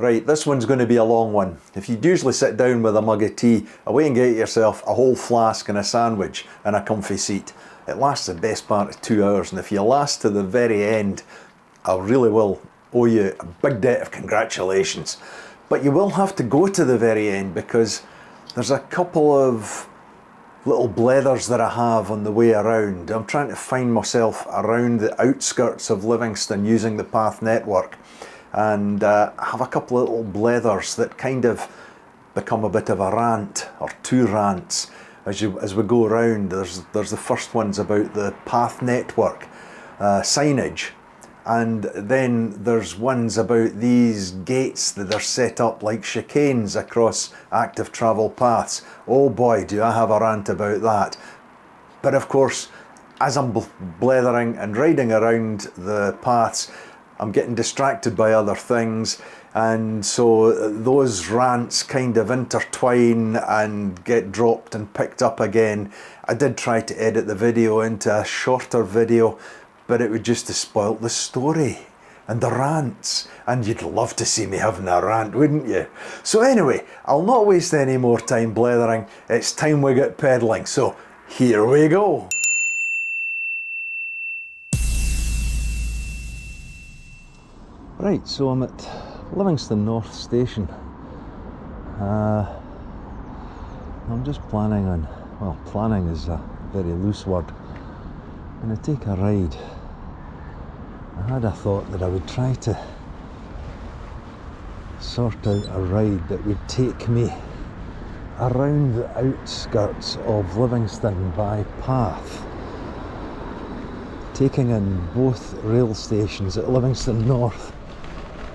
Right, this one's going to be a long one. If you'd usually sit down with a mug of tea, away and get yourself a whole flask and a sandwich and a comfy seat. It lasts the best part of 2 hours, and if you last to the very end, I really will owe you a big debt of congratulations. But you will have to go to the very end because there's a couple of little blethers that I have on the way around. I'm trying to find myself around the outskirts of Livingston using the path network. And I have a couple of little blethers that kind of become a bit of a rant, or two rants, as we go around. There's the first one's about the path network, signage, and then there's ones about these gates that are set up like chicanes across active travel paths. Oh boy, do I have a rant about that. But of course, as I'm blethering and riding around the paths, I'm getting distracted by other things, and so those rants kind of intertwine and get dropped and picked up again. I did try to edit the video into a shorter video, but it would just have spoilt the story and the rants, and you'd love to see me having a rant, wouldn't you? So anyway, I'll not waste any more time blethering. It's time we get pedalling, so here we go. Right, so I'm at Livingston North Station. I'm just planning on, well, planning is a very loose word. I'm going to take a ride. I had a thought that I would try to sort out a ride that would take me around the outskirts of Livingston by path, taking in both rail stations at Livingston North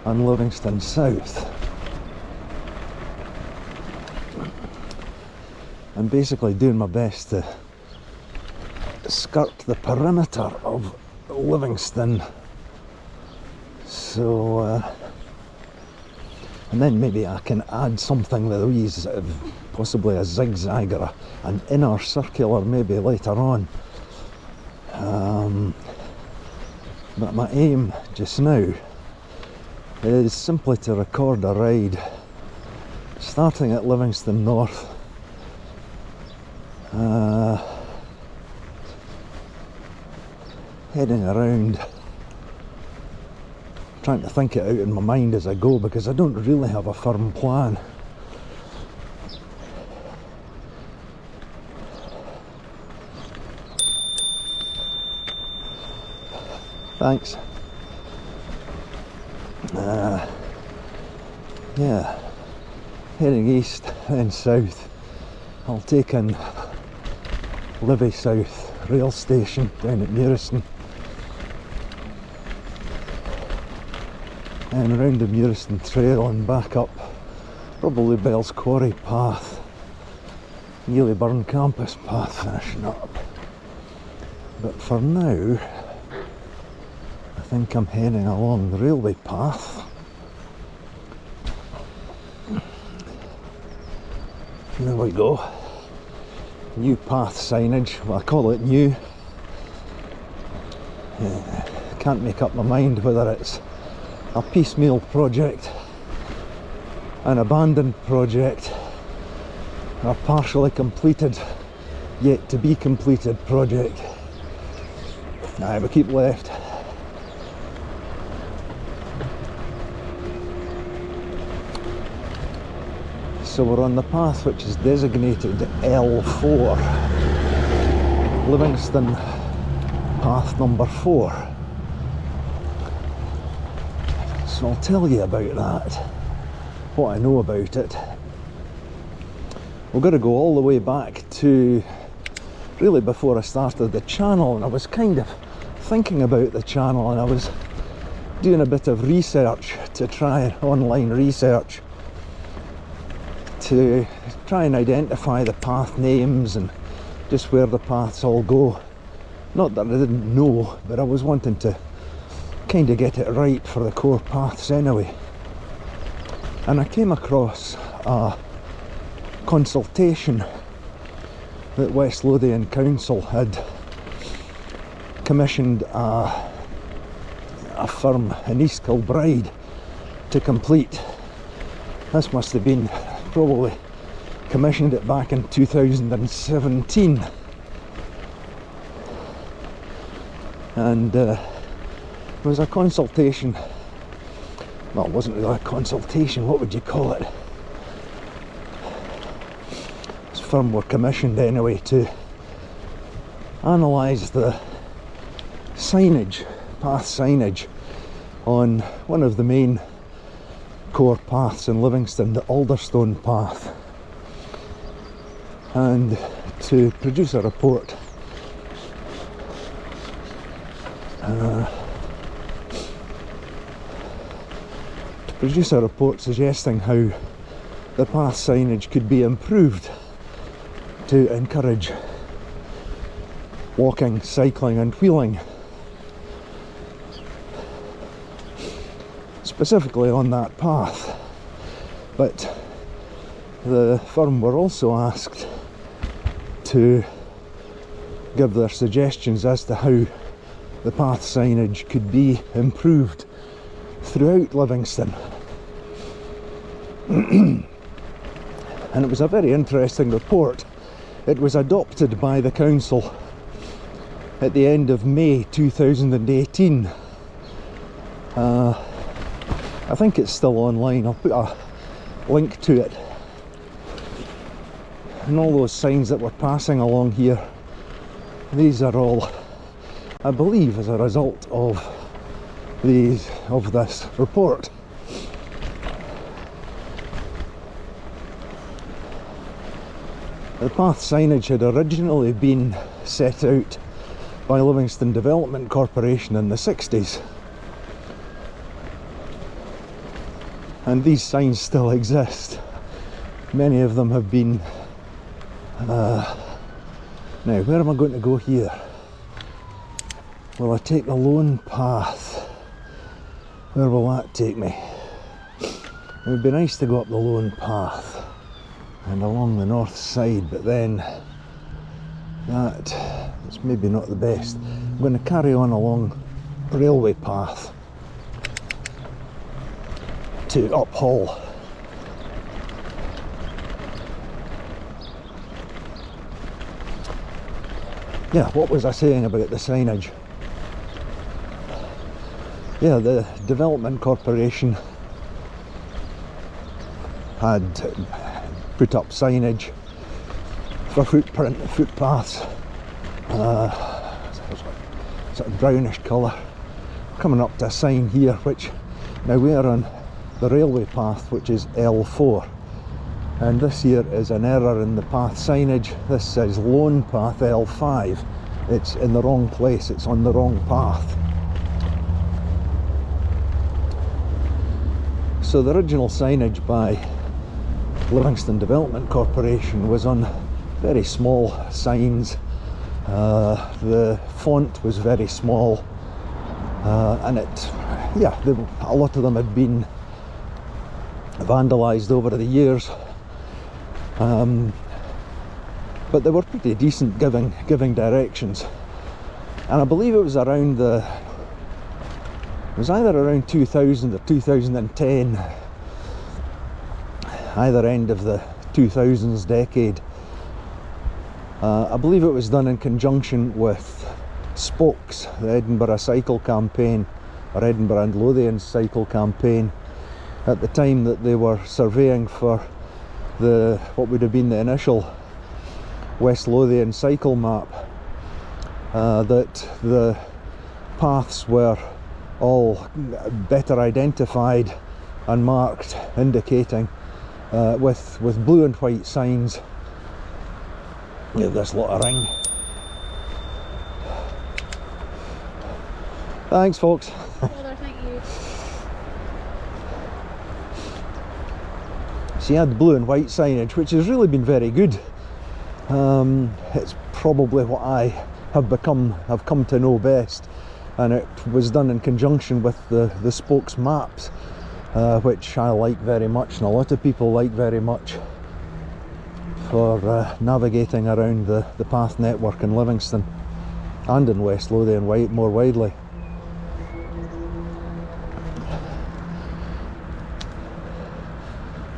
and Livingston South, and basically doing my best to skirt the perimeter of Livingston. So and then maybe I can add something with a wee, possibly a zigzag or an inner circular maybe later on. But my aim just now is simply to record a ride starting at Livingston North, heading around, trying to think it out in my mind as I go, because I don't really have a firm plan. Thanks. Yeah, heading east and south. I'll take in Livy South rail station down at Newiston, and around the Newiston Trail and back up probably Bell's Quarry path, Neelyburn campus path finishing up. But for now, I think I'm heading along the railway path. There we go. New path signage. Well, I call it new. Can't make up my mind whether it's a piecemeal project, an abandoned project, or a partially completed, yet to be completed project. Aye, we keep left. So we're on the path which is designated L4, Livingston path number 4. So I'll tell you about that, what I know about it. We're going to go all the way back to really before I started the channel, and I was kind of thinking about the channel, and I was doing a bit of research to try, online research, to try and identify the path names and just where the paths all go. Not that I didn't know, but I was wanting to kind of get it right for the core paths anyway. And I came across a consultation that West Lothian Council had commissioned a firm in East Kilbride to complete, This must have been probably commissioned it back in 2017, and it was a consultation. Well, it wasn't really a consultation, what would you call it? This firm were commissioned anyway to analyse the signage, path signage, on one of the main core paths in Livingston, the Alderstone path, and to produce a report suggesting how the path signage could be improved to encourage walking, cycling and wheeling, specifically on that path. But the firm were also asked to give their suggestions as to how the path signage could be improved throughout Livingston. And it was a very interesting report. It was adopted by the council at the end of May 2018. I think it's still online. I'll put a link to it. And all those signs that were passing along here, these are all, I believe, as a result of this report. The path signage had originally been set out by Livingston Development Corporation in the 60s. And these signs still exist. Many of them have been... now, where am I going to go here? Will I take the lone path? Where will that take me? It would be nice to go up the lone path and along the north side, but then that's maybe not the best. I'm going to carry on along railway path to Uphall. Yeah, what was I saying about the signage? Yeah, the Development Corporation had put up signage for footpaths, sort of brownish colour, coming up to a sign here, which now we are on the railway path, which is L4, and this here is an error in the path signage. This says lone path L5. It's in the wrong place, it's on the wrong path. So the original signage by Livingston Development Corporation was on very small signs. The font was very small, and a lot of them had been vandalised over the years, but they were pretty decent giving directions. And I believe it was either around 2000 or 2010, either end of the 2000s decade. I believe it was done in conjunction with Spokes, the Edinburgh Cycle Campaign, or Edinburgh and Lothian Cycle Campaign, at the time that they were surveying for what would have been the initial West Lothian cycle map, that the paths were all better identified and marked, indicating with blue and white signs. Give this lot a ring. Thanks, folks. Thank you. So you had blue and white signage, which has really been very good. It's probably what I have come to know best, and it was done in conjunction with the Spokes maps, which I like very much, and a lot of people like very much, for navigating around the path network in Livingston and in West Lothian more widely.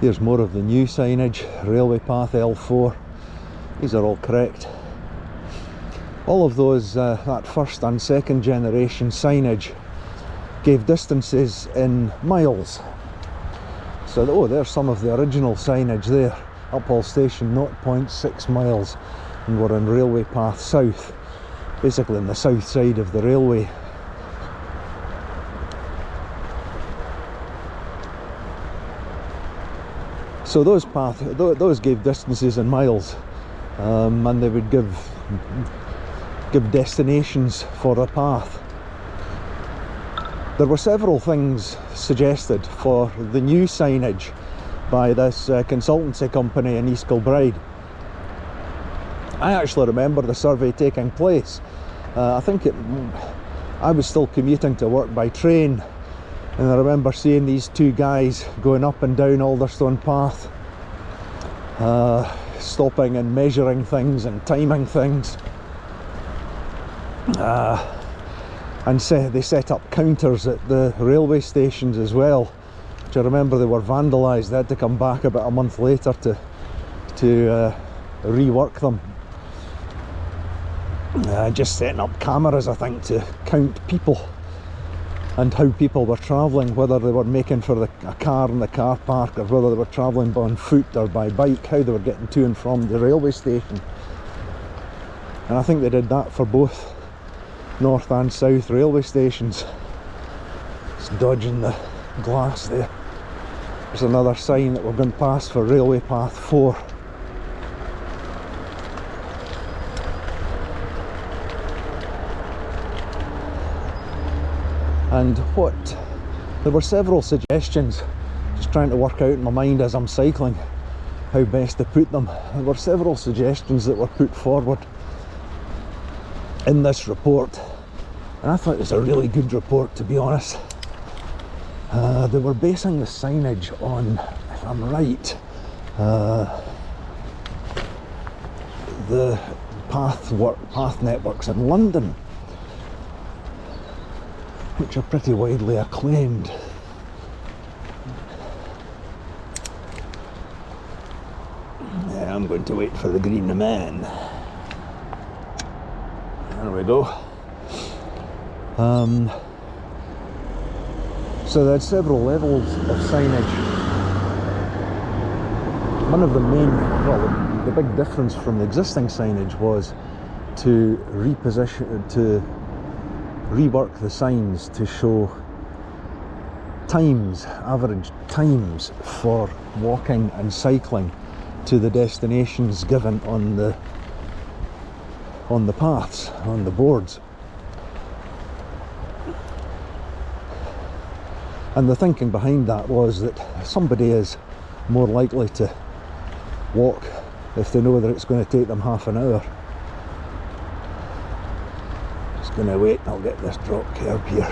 Here's more of the new signage, railway path L4. These are all correct. All of those, that first and second generation signage gave distances in miles. So, oh, there's some of the original signage there. Uphall Station 0.6 miles, and we're on railway path south, basically on the south side of the railway. So those gave distances in miles, and they would give destinations for the path. There were several things suggested for the new signage by this consultancy company in East Kilbride. I actually remember the survey taking place. I was still commuting to work by train, and I remember seeing these two guys going up and down Alderstone Path, stopping and measuring things and timing things. And they set up counters at the railway stations as well, which I remember they were vandalised. They had to come back about a month later to rework them. Just setting up cameras, I think, to count people and how people were travelling, whether they were making for a car in the car park, or whether they were travelling on foot or by bike, how they were getting to and from the railway station. And I think they did that for both north and south railway stations. Just dodging the glass there. There's another sign that we're going past for railway path 4. And there were several suggestions, just trying to work out in my mind as I'm cycling how best to put them. There were several suggestions that were put forward in this report, and I thought it was a really good report, to be honest. They were basing the signage on, if I'm right, the path networks in London, which are pretty widely acclaimed. Yeah, I'm going to wait for the green man. There we go. So they had several levels of signage. One of the main, well, the big difference from the existing signage was to rework the signs to show times, average times for walking and cycling to the destinations given on the paths, on the boards. And the thinking behind that was that somebody is more likely to walk if they know that it's going to take them half an hour. Just going to wait, I'll get this drop curb here.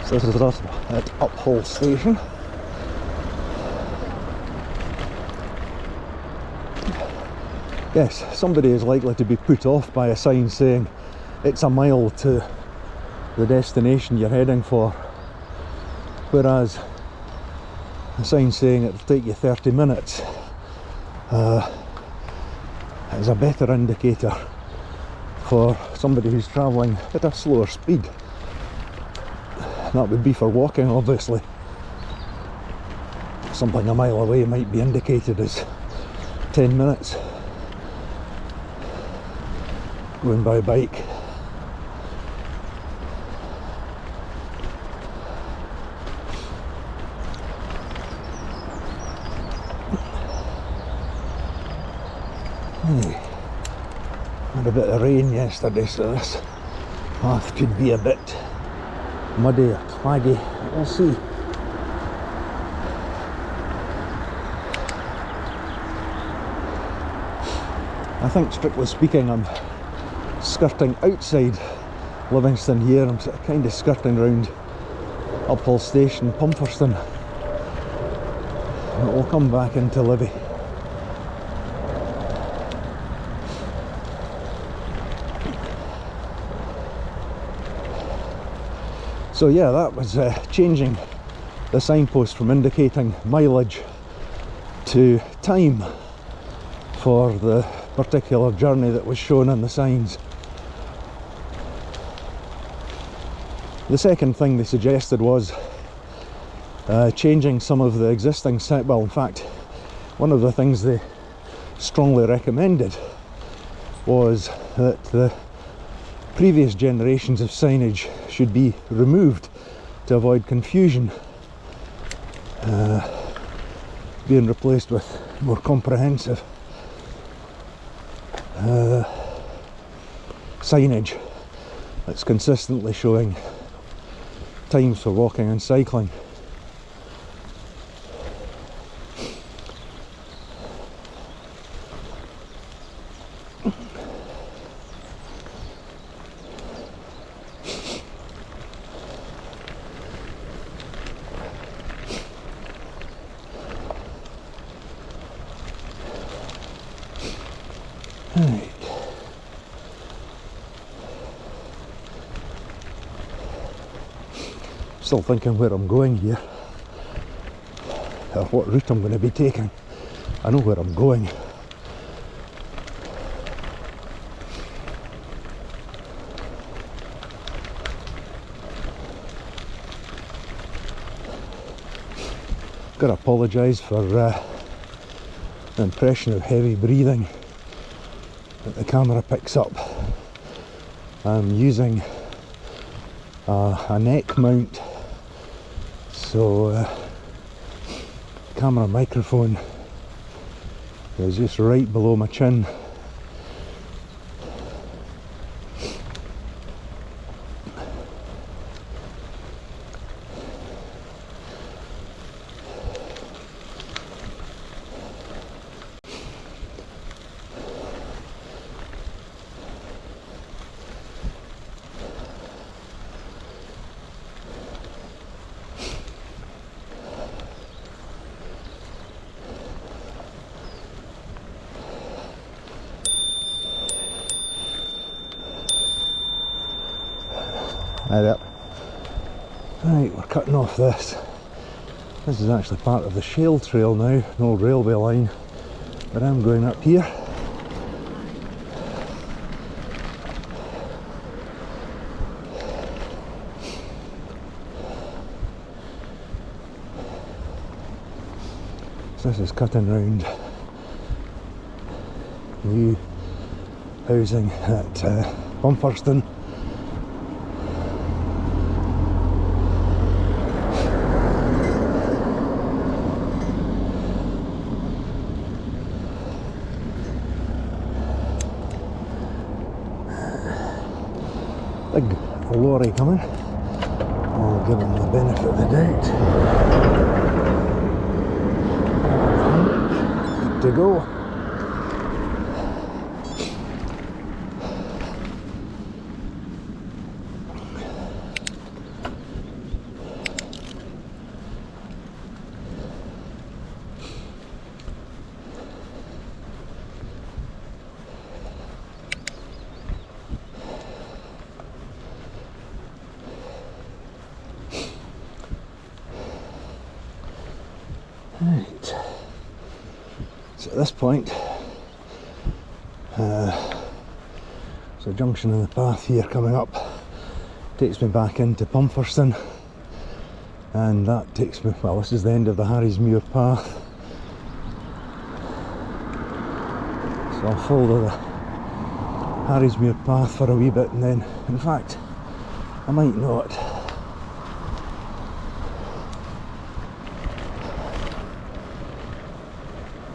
So this is us at Uphall Station. Yes, somebody is likely to be put off by a sign saying it's a mile to the destination you're heading for, whereas a sign saying it'll take you 30 minutes is a better indicator for somebody who's travelling at a slower speed. That would be for walking, obviously. Something a mile away might be indicated as 10 minutes going by bike. Had a bit of rain yesterday, so this path could be a bit muddy or claggy. We'll see. I think, strictly speaking, I'm skirting outside Livingston here. I'm sort of kind of skirting round Uphall Station, Pumferston, we'll come back into Livy. So yeah, that was changing the signpost from indicating mileage to time for the particular journey that was shown in the signs. The second thing they suggested was changing some of the existing well, in fact, one of the things they strongly recommended was that the previous generations of signage should be removed to avoid confusion, being replaced with more comprehensive signage that's consistently showing times for walking and cycling. Right. Still thinking where I'm going here, or what route I'm going to be taking. I know where I'm going. Got to apologise for the impression of heavy breathing that the camera picks up. I'm using a neck mount, so camera microphone is just right below my chin. Right, we're cutting off this. This is actually part of the Shale Trail now, an old railway line, but I'm going up here. So this is cutting round new housing at Bumfurston. Big lorry coming. I'll give him the benefit of the doubt. Good to go. Right, so at this point, there's a junction in the path here coming up, takes me back into Bumfurston, and that takes me, well, this is the end of the Harrismuir path, so I'll follow the Harrismuir path for a wee bit, and then, in fact, I might not.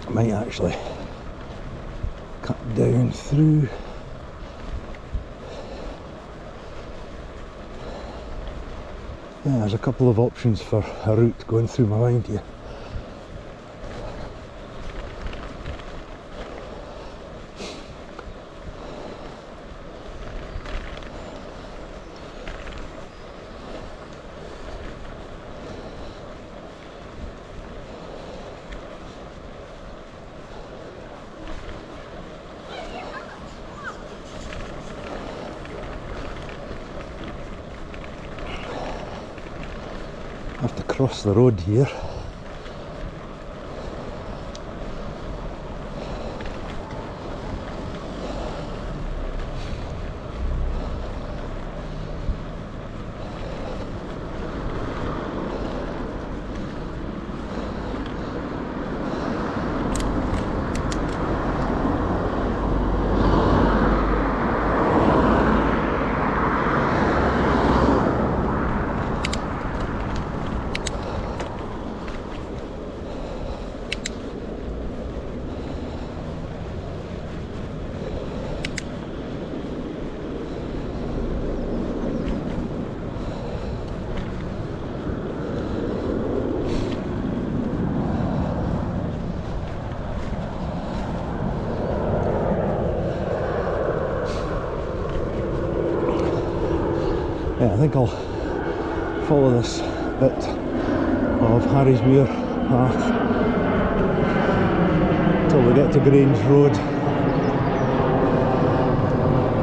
I might actually cut down through. Yeah, there's a couple of options for a route going through my mind here. across the road here. Yeah, I think I'll follow this bit of Harry's Muir path till we get to Grange Road,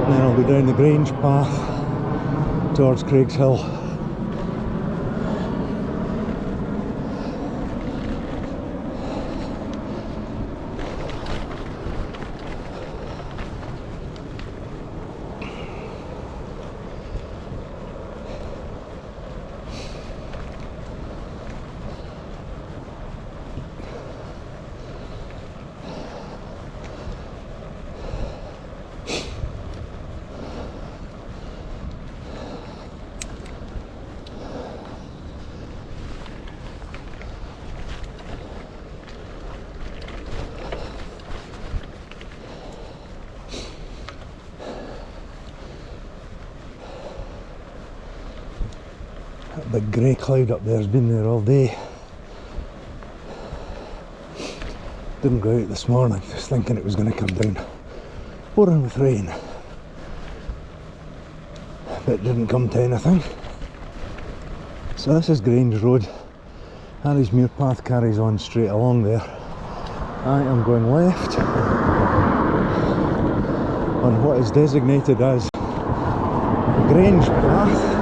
and then I'll go down the Grange path towards Craig's Hill. That big grey cloud up there has been there all day. Didn't go out this morning, just thinking it was going to come down pouring with rain, but it didn't come to anything. So this is Grange Road. Harry's Muir path carries on straight along there. I am going left on what is designated as Grange path.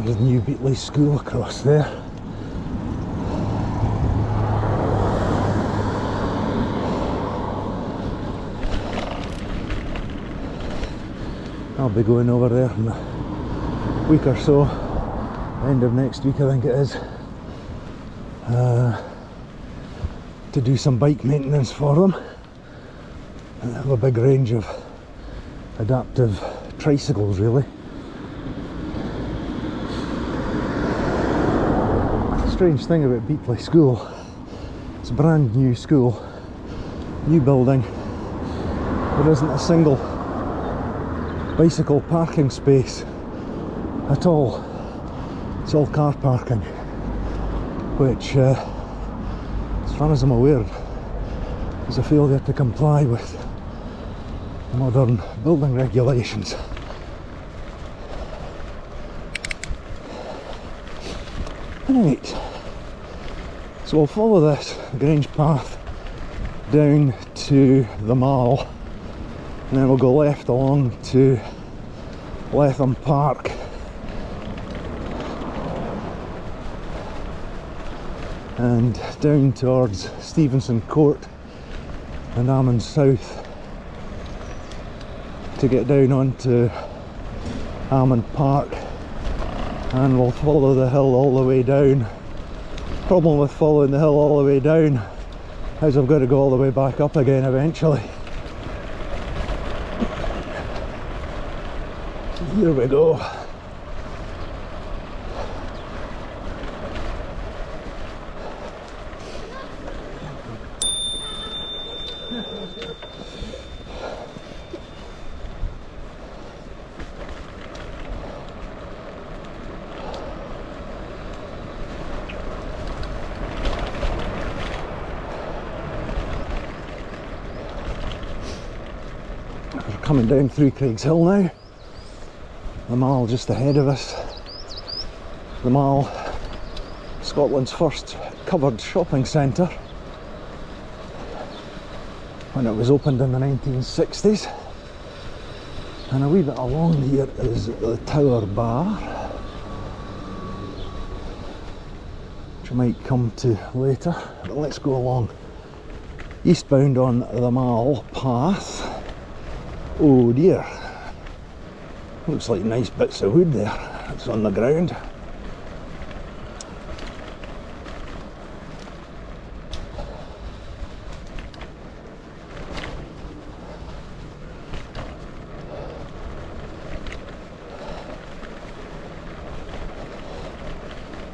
There's New Beatley School across there. I'll be going over there in a week or so, end of next week I think it is, to do some bike maintenance for them. And they have a big range of adaptive tricycles really. Strange thing about Beatley School, it's a brand new school, new building, there isn't a single bicycle parking space at all. It's all car parking, which as far as I'm aware is a failure to comply with modern building regulations. Right, so we'll follow this Grange path down to the Mall, and then we'll go left along to Letham Park, and down towards Stevenson Court and Ammon South to get down onto Ammon Park. And we'll follow the hill all the way down. Problem with following the hill all the way down is I've got to go all the way back up again eventually. Here we go. We're coming down through Craig's Hill now. The Mall just ahead of us. The Mall, Scotland's first covered shopping centre, when it was opened in the 1960s. And a wee bit along here is the Tower Bar, which I might come to later. But let's go along eastbound on the Mall path. Oh dear, looks like nice bits of wood there. It's on the ground.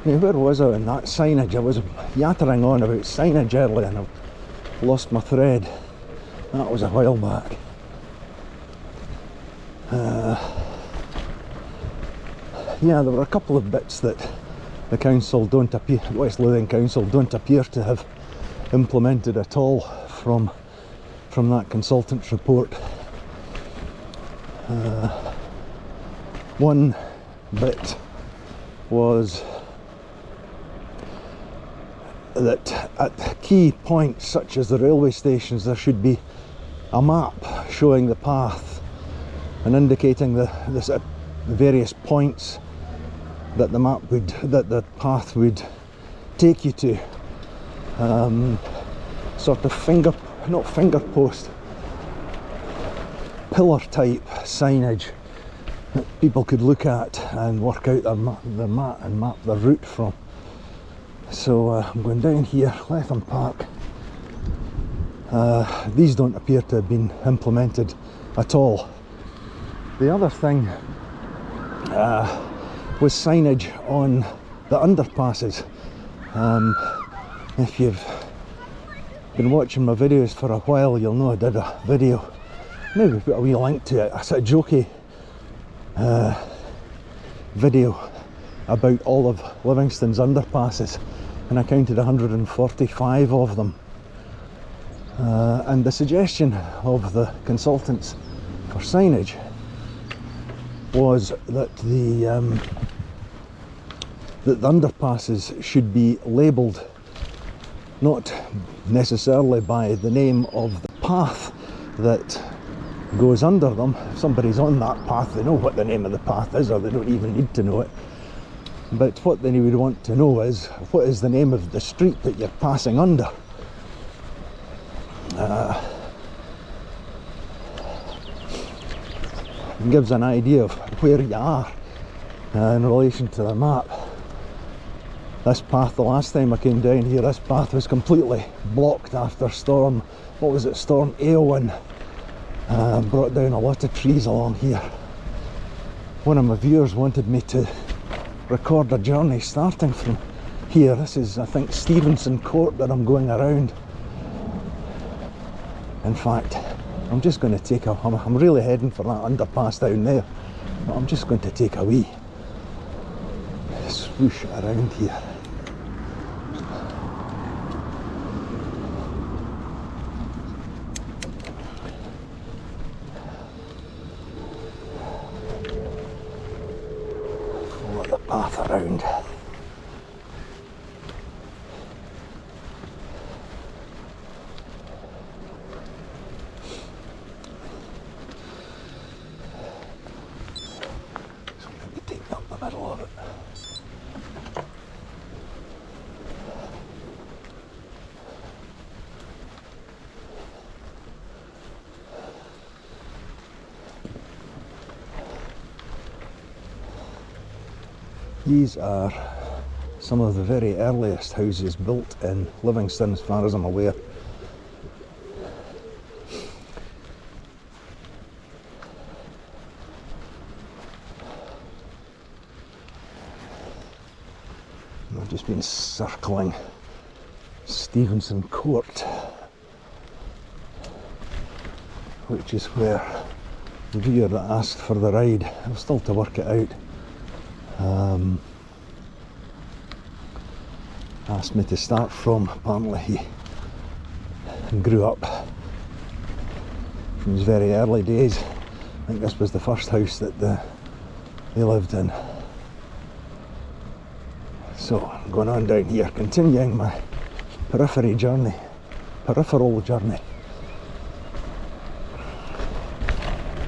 Now, where was I in that signage? I was yattering on about signage earlier and I've lost my thread. That was a while back. Yeah, there were a couple of bits that the council don't appear, West Lothian Council don't appear to have implemented at all from that consultant's report. One bit was that at key points such as the railway stations there should be a map showing the path and indicating the various points that the path would take you to. Sort of not finger post, pillar type signage that people could look at and work out their map and map their route from. So I'm going down here, Lethem Park. These don't appear to have been implemented at all. The other thing was signage on the underpasses. If you've been watching my videos for a while, you'll know I did a video, maybe put a wee link to it, a sort of jokey video about all of Livingston's underpasses, and I counted 145 of them. And the suggestion of the consultants for signage was that the underpasses should be labelled not necessarily by the name of the path that goes under them. If somebody's on that path, they know what the name of the path is, or they don't even need to know it. But what they would want to know is, what is the name of the street that you're passing under? It gives an idea of where you are in relation to the map. This path, the last time I came down here, this path was completely blocked after storm, what was it, Storm Eowyn, brought down a lot of trees along here. One of my viewers wanted me to record a journey starting from here. This is, I think, Stevenson Court that I'm going around. In fact, I'm just going to take I'm really heading for that underpass down there, but I'm just going to take a wee swoosh around here. Follow the path around. Middle of it. These are some of the very earliest houses built in Livingston, as far as I'm aware. I've just been circling Stevenson Court, which is where the viewer that asked for the ride, I'm still to work it out, asked me to start from. Apparently he grew up from his very early days. I think this was the first house that they lived in. So I'm going on down here, continuing my peripheral journey.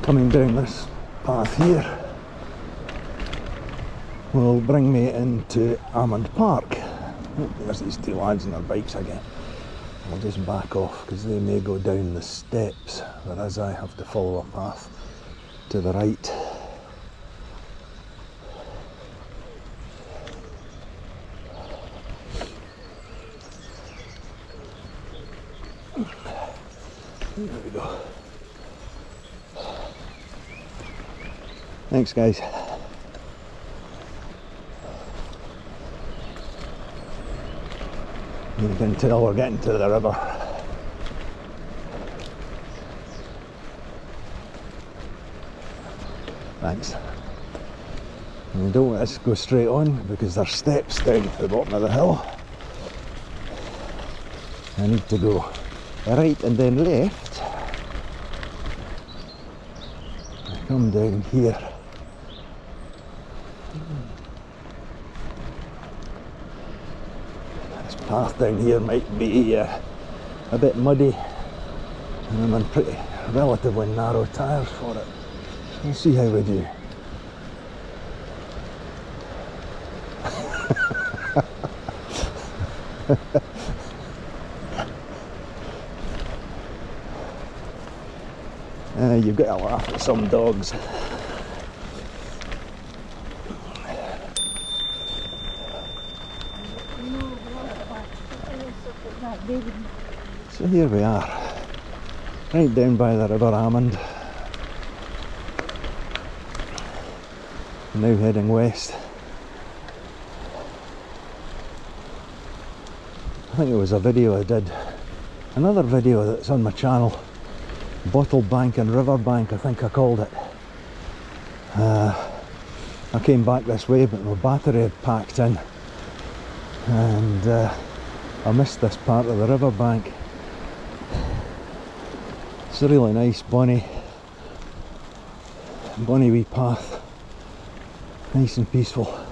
Coming down this path here will bring me into Almond Park. Oh, there's these two lads on their bikes again. I'll just back off because they may go down the steps, whereas I have to follow a path to the right. There we go. Thanks, guys. You can tell we're getting to the river. Thanks. And you don't want to go straight on because there's steps down to the bottom of the hill. I need to go right and then left. I come down here. This path down here might be a bit muddy, and I'm on pretty relatively narrow tyres for it. We'll see how we do. You've got to laugh at some dogs. So here we are, right down by the River Almond. Now heading west. I think it was a video I did, another video that's on my channel, Bottle Bank and River Bank, I think I called it. I came back this way but my battery had packed in, and I missed this part of the river bank. It's a really nice bonny wee path, nice and peaceful.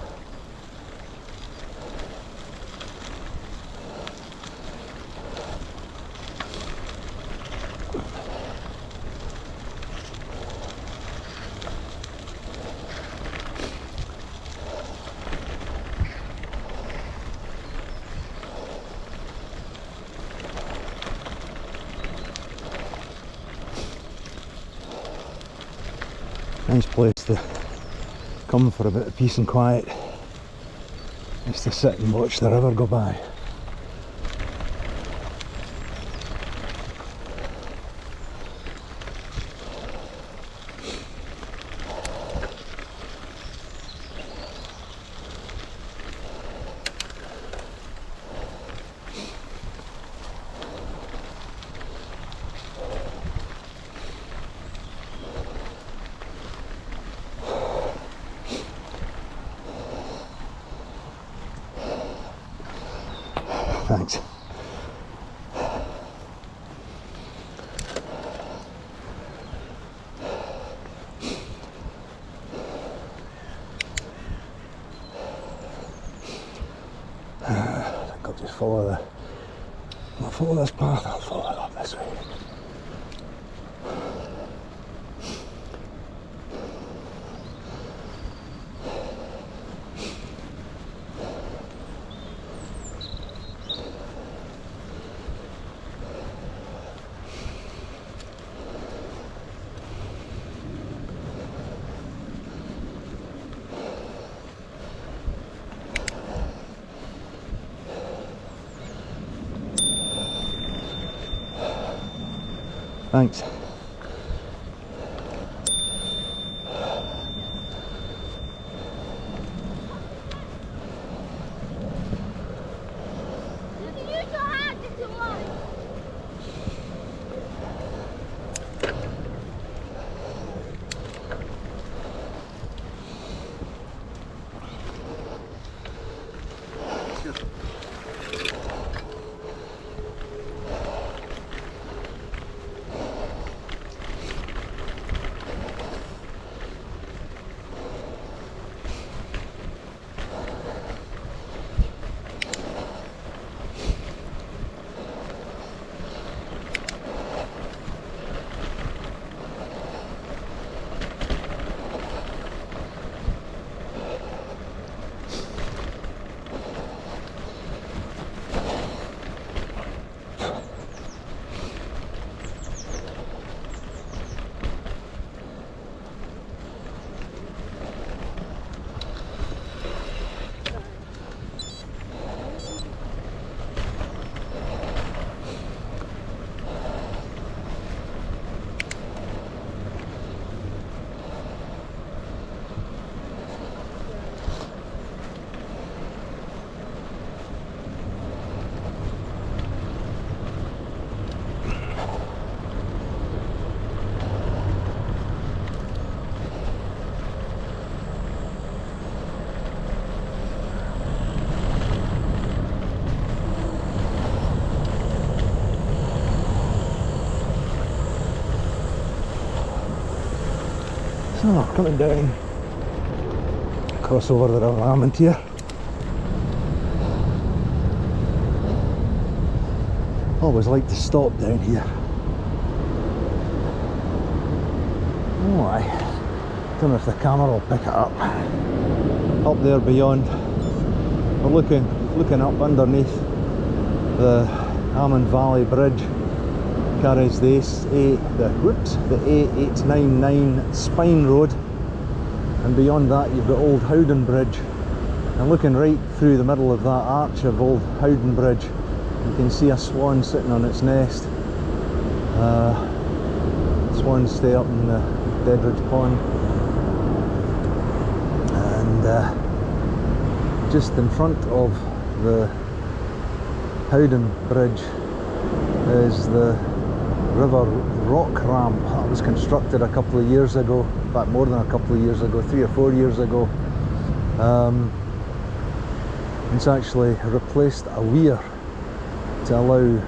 Nice place to come for a bit of peace and quiet, just to sit and watch the river go by. Thanks. I think I'll just follow this path. I'll follow it up this way. Thanks. So, coming down, cross over the River Amant here. Always like to stop down here. Oh aye, don't know if the camera will pick it up. Up there beyond, we're looking up underneath the Amman Valley Bridge. Carries the A899 Spine Road, and beyond that you've got Old Howden Bridge, and looking right through the middle of that arch of Old Howden Bridge you can see a swan sitting on its nest. Swans stay up in the Deadridge Pond, and just in front of the Howden Bridge is the River Rock Ramp that was constructed a couple of years ago, in fact more than a couple of years ago, 3 or 4 years ago. It's actually replaced a weir to allow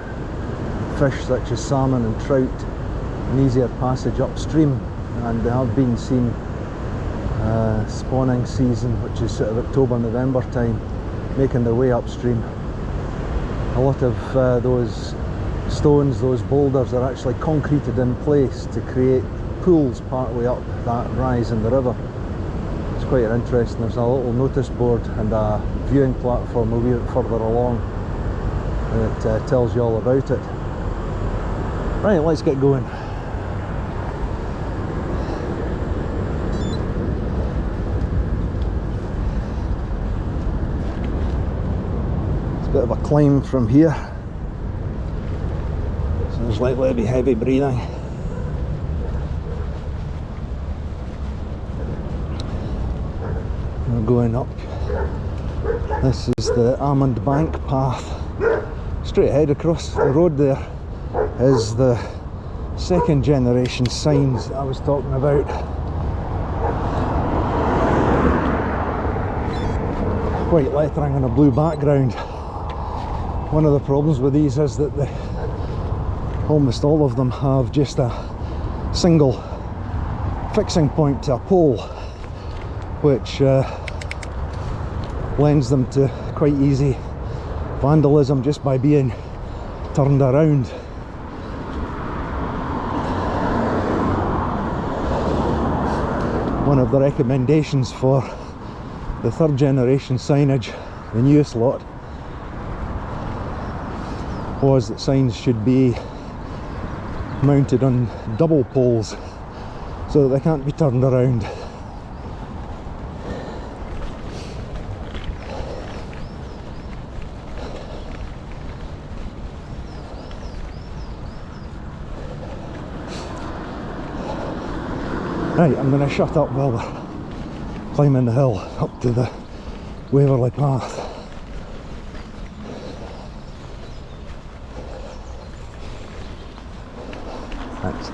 fish such as salmon and trout an easier passage upstream, and they have been seen spawning season, which is sort of October-November time, making their way upstream. A lot of those stones, those boulders, are actually concreted in place to create pools part way up that rise in the river. It's quite interesting. There's a little notice board and a viewing platform a wee bit further along that tells you all about it. Right, let's get going. It's a bit of a climb from here, so there's likely to be heavy breathing. We're going up. This is the Almond Bank path. Straight ahead across the road there is the second generation signs that I was talking about. White lettering on a blue background. One of the problems with these is that almost all of them have just a single fixing point to a pole, which lends them to quite easy vandalism just by being turned around. One of the recommendations for the third generation signage, the newest lot, was that signs should be mounted on double poles so that they can't be turned around. Right, I'm going to shut up while we're climbing the hill up to the Waverley path. Thanks.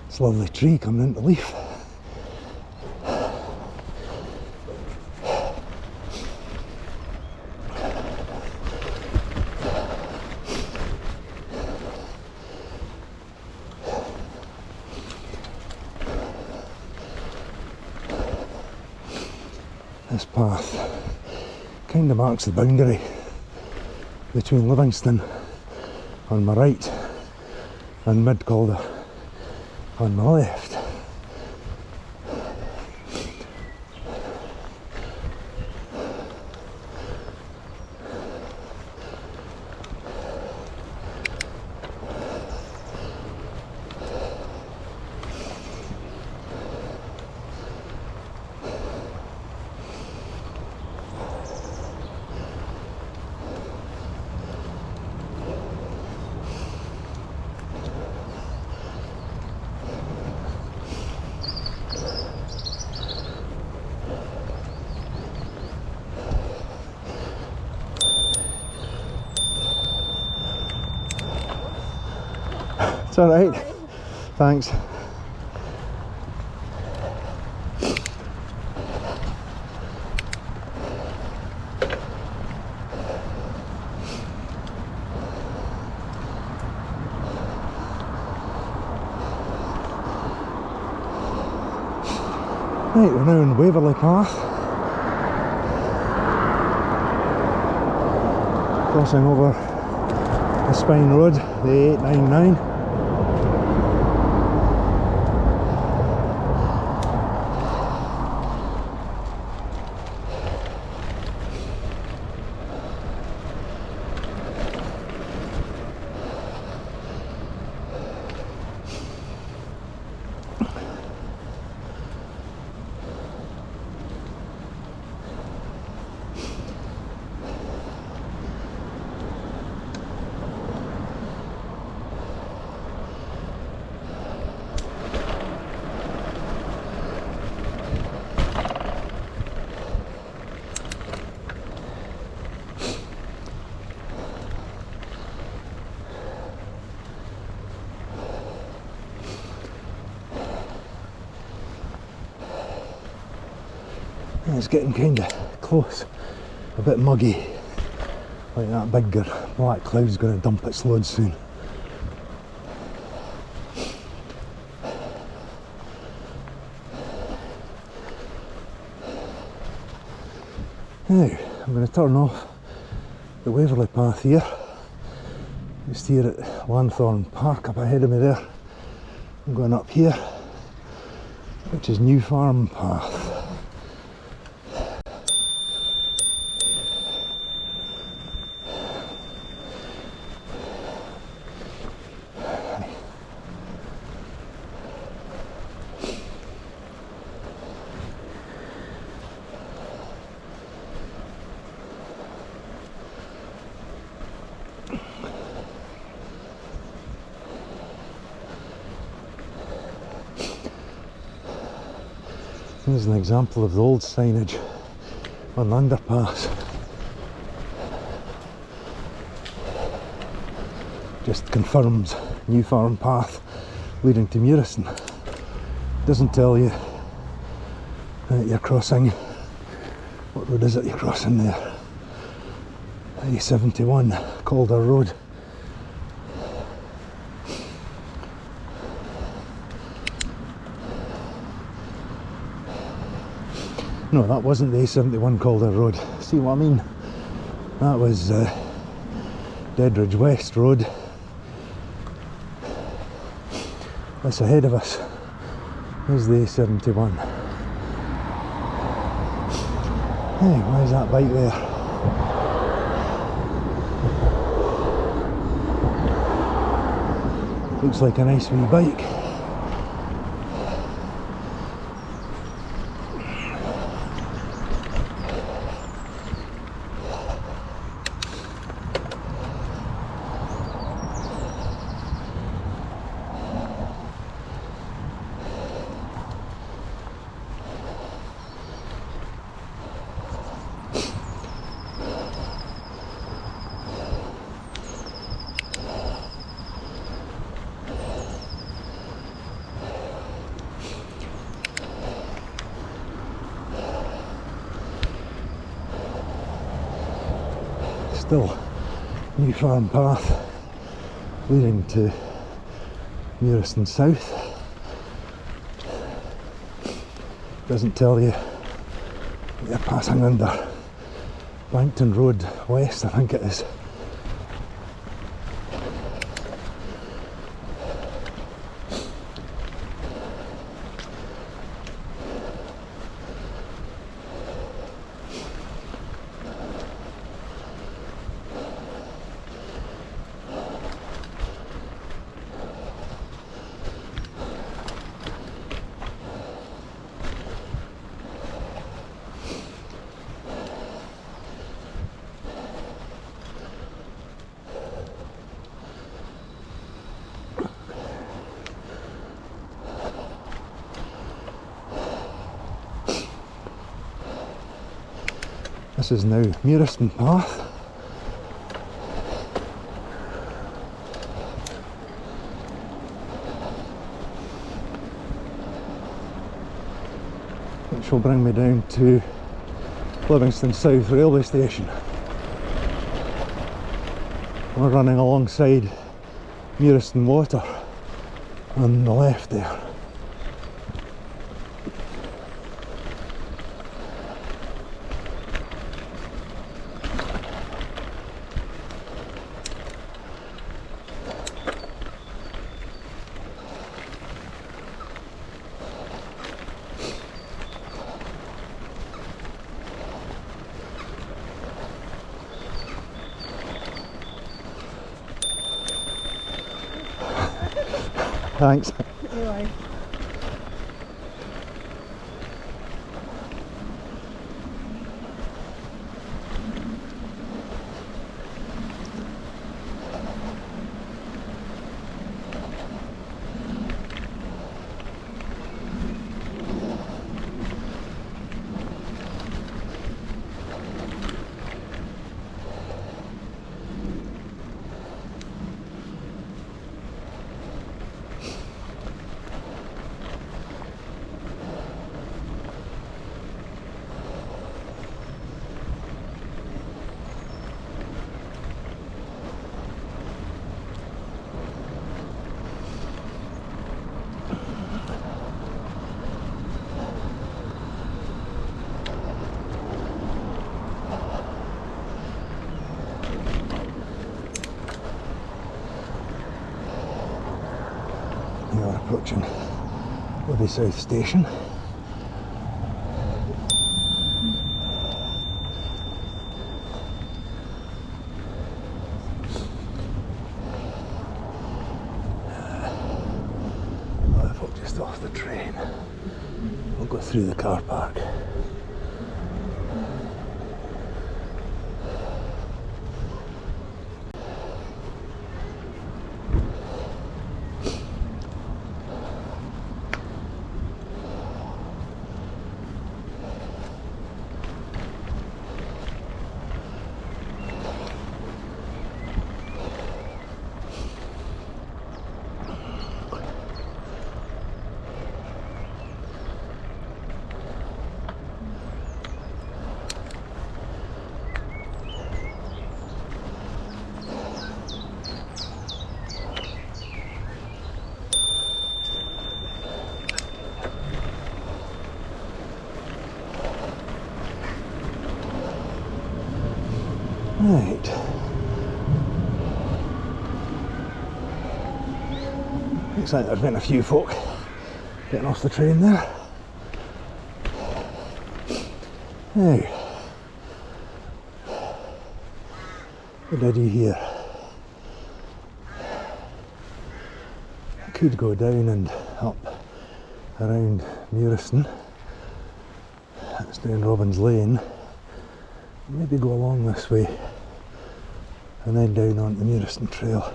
It's a lovely tree coming into leaf. This path kind of marks the boundary between Livingston on my right and Mid-Calder on my left. It's alright. Thanks. Right, we're now in Waverley Path. Crossing over the Spine Road, the 899. It's getting kind of close, a bit muggy, like that big black cloud's going to dump its load soon. Now, I'm going to turn off the Waverley Path here, just here at Lanthorn Park up ahead of me there. I'm going up here, which is New Farm Path. Here's an example of the old signage on the underpass. Just confirms New Farm Path leading to Muirston. Doesn't tell you that you're crossing, what road is it you're crossing there? A71, Calder Road. No, that wasn't the A71 Calder Road. See what I mean? That was Deadridge West Road. That's ahead of us. There's the A71. Hey, why is that bike there? Looks like a nice wee bike. Still New Farm Path leading to Muirston South. Doesn't tell you you're passing under Bankton Road West, I think it is. This is now Muirston Path. which will bring me down to Livingston South railway station. We're running alongside Muirston Water on the left there. Thanks. Right. We are approaching Livy South Station. I've just off the train. We'll go through the car park. Right. Looks like there's been a few folk getting off the train there. Now, what did you hear? I could go down and up around Muirston. That's down Robin's Lane. Maybe go along this way and then down onto the Muirston Trail.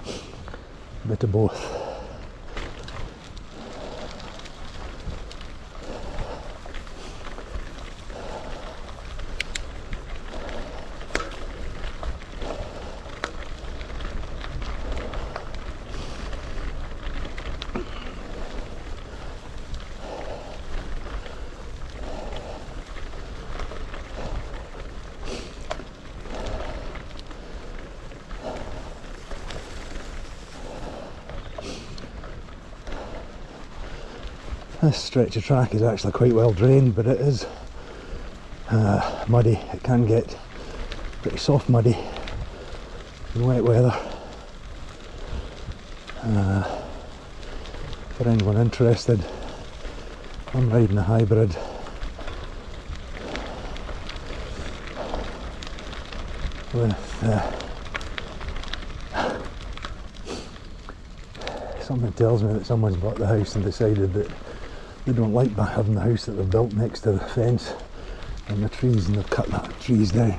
A bit of both. This stretch of track is actually quite well drained, but it is muddy. It can get pretty soft muddy in wet weather. For anyone interested, I'm riding a hybrid with something tells me that someone's bought the house and decided that they don't like having the house that they've built next to the fence and the trees, and they've cut that trees down.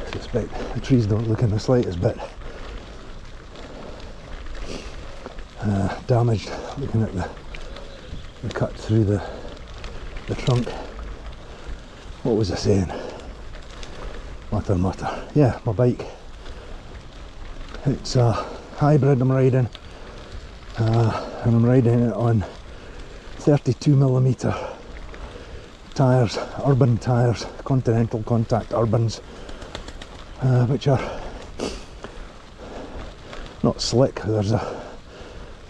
I suspect the trees don't look in the slightest bit damaged, looking at the cut through the trunk. What was I saying? Mutter. Yeah, my bike. It's a hybrid I'm riding, and I'm riding it on 32mm tyres, urban tyres, Continental Contact Urbans, which are not slick. They're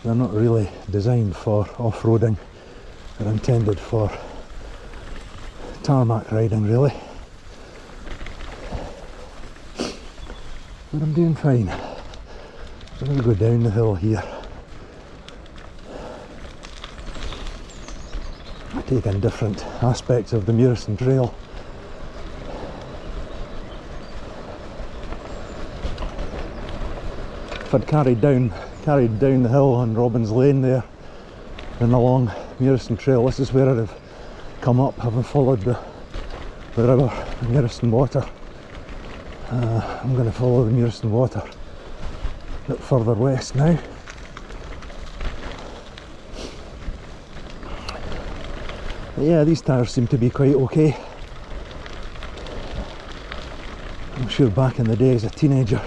not really designed for off-roading. They're intended for tarmac riding, really. But I'm doing fine. So I'm going to go down the hill here. Take in different aspects of the Muirston Trail. If I'd carried down the hill on Robin's Lane there and along Muirston Trail, this is where I'd have come up, having followed the river, the Muirston Water. I'm going to follow the Muirston Water a bit further west now. But yeah, these tyres seem to be quite okay. I'm sure back in the day as a teenager,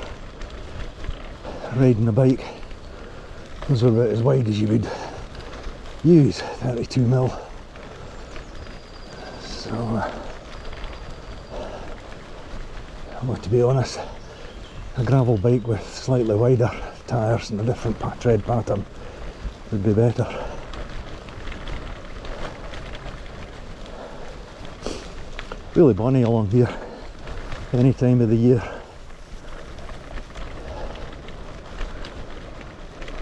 riding a bike, those were about as wide as you would use, 32mm. So, well, to be honest, a gravel bike with slightly wider tyres and a different tread pattern would be better. Really bonny along here, any time of the year.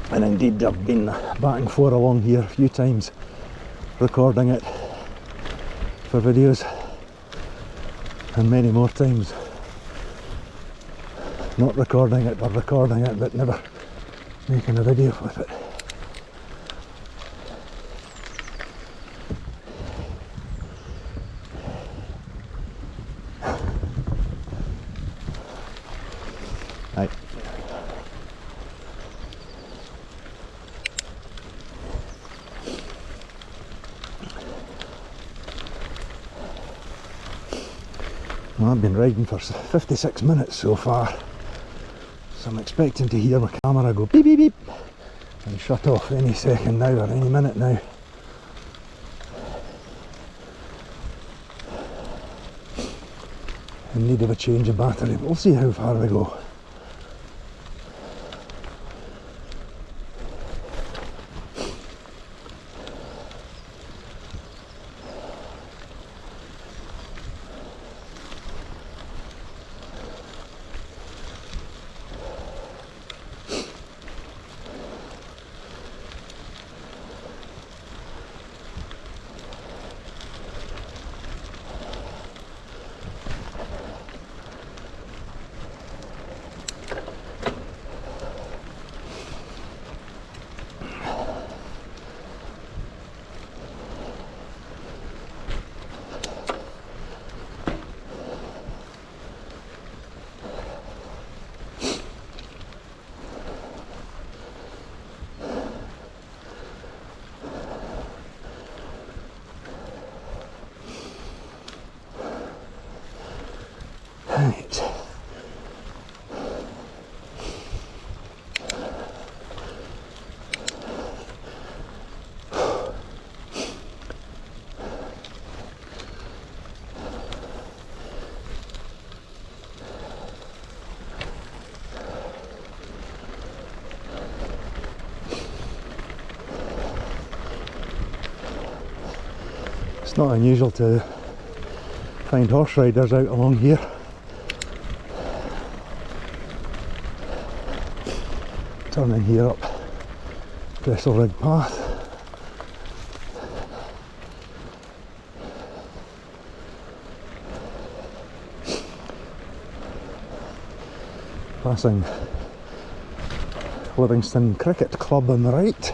And indeed I've been back and forth along here a few times, recording it for videos, and many more times not recording it, or recording it but never making a video with it. Right. Well, I've been riding for 56 minutes so far, so I'm expecting to hear my camera go beep beep beep and shut off any second now, or any minute now. In need of a change of battery. We'll see how far we go. Right. It's not unusual to find horse riders out along here. Turning here up Ridge Path. Passing Livingston Cricket Club on the right.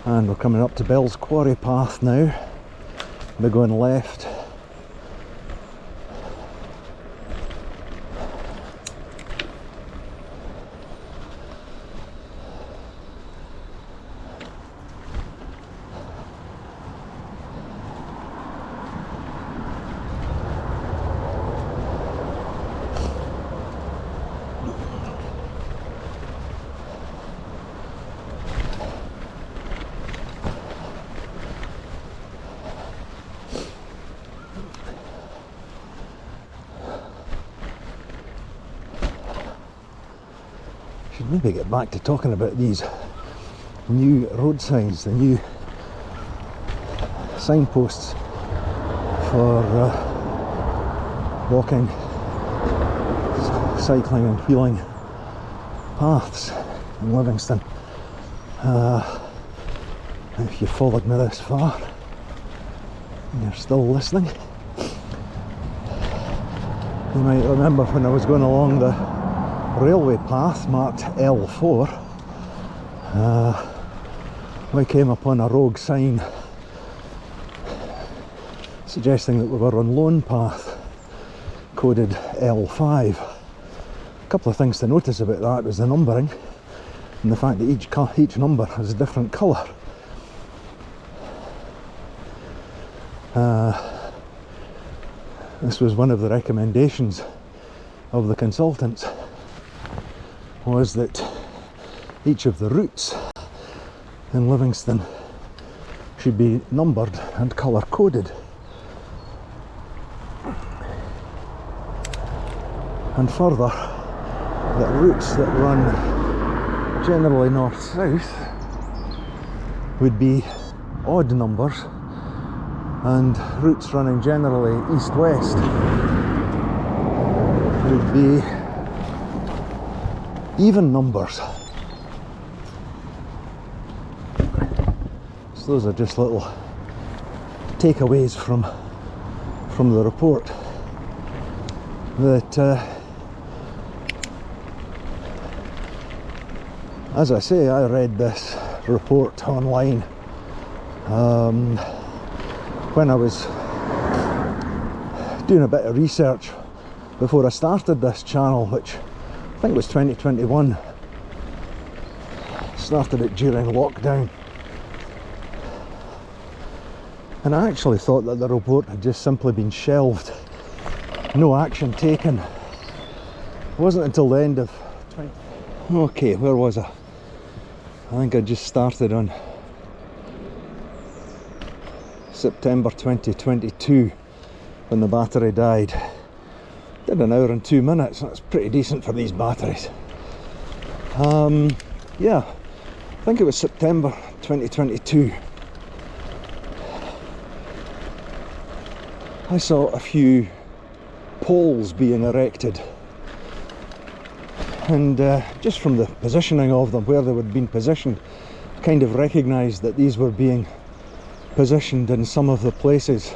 And we're coming up to Bell's Quarry path now. We're going left. Should maybe get back to talking about these new road signs, the new signposts for walking, cycling and wheeling paths in Livingston. If you followed me this far and you're still listening, you might remember when I was going along the railway path marked L4, we came upon a rogue sign suggesting that we were on Lone Path, coded L5. A couple of things to notice about that was the numbering and the fact that each number has a different colour. This was one of the recommendations of the consultants, was that each of the routes in Livingston should be numbered and colour coded. And further, that routes that run generally north-south would be odd numbers, and routes running generally east-west would be even numbers. So those are just little takeaways from the report. That as I say, I read this report online when I was doing a bit of research before I started this channel, which I think was 2021. Started it during lockdown, and I actually thought that the report had just simply been shelved, no action taken. It wasn't until the end of okay, where was I think I just started on September 2022 when the battery died. Did an hour and 2 minutes. That's pretty decent for these batteries. Yeah, I think it was September 2022. I saw a few poles being erected, and just from the positioning of them, where they would been positioned, kind of recognised that these were being positioned in some of the places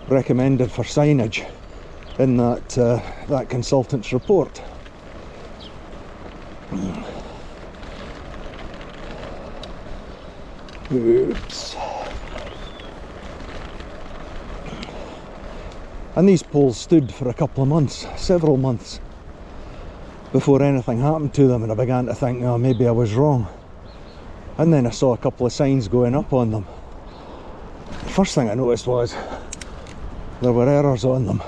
recommended for signage in that consultant's report. Oops. And these poles stood for a couple of months, several months, before anything happened to them, and I began to think, oh, maybe I was wrong. And then I saw a couple of signs going up on them. The first thing I noticed was there were errors on them.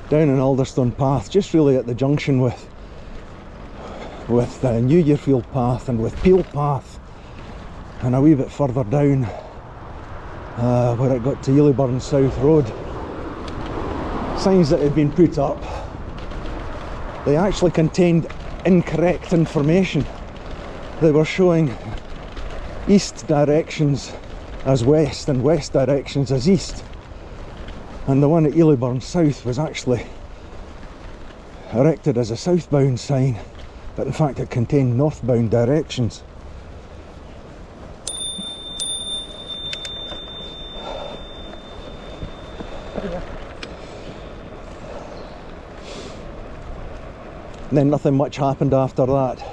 Down in Alderstone Path, just really at the junction with New Yearfield Path and with Peel Path, and a wee bit further down where it got to Elyburn South Road. Signs that had been put up, they actually contained incorrect information. They were showing east directions as west and west directions as east, and the one at Elyburn South was actually erected as a southbound sign, but in fact it contained northbound directions. And then nothing much happened after that.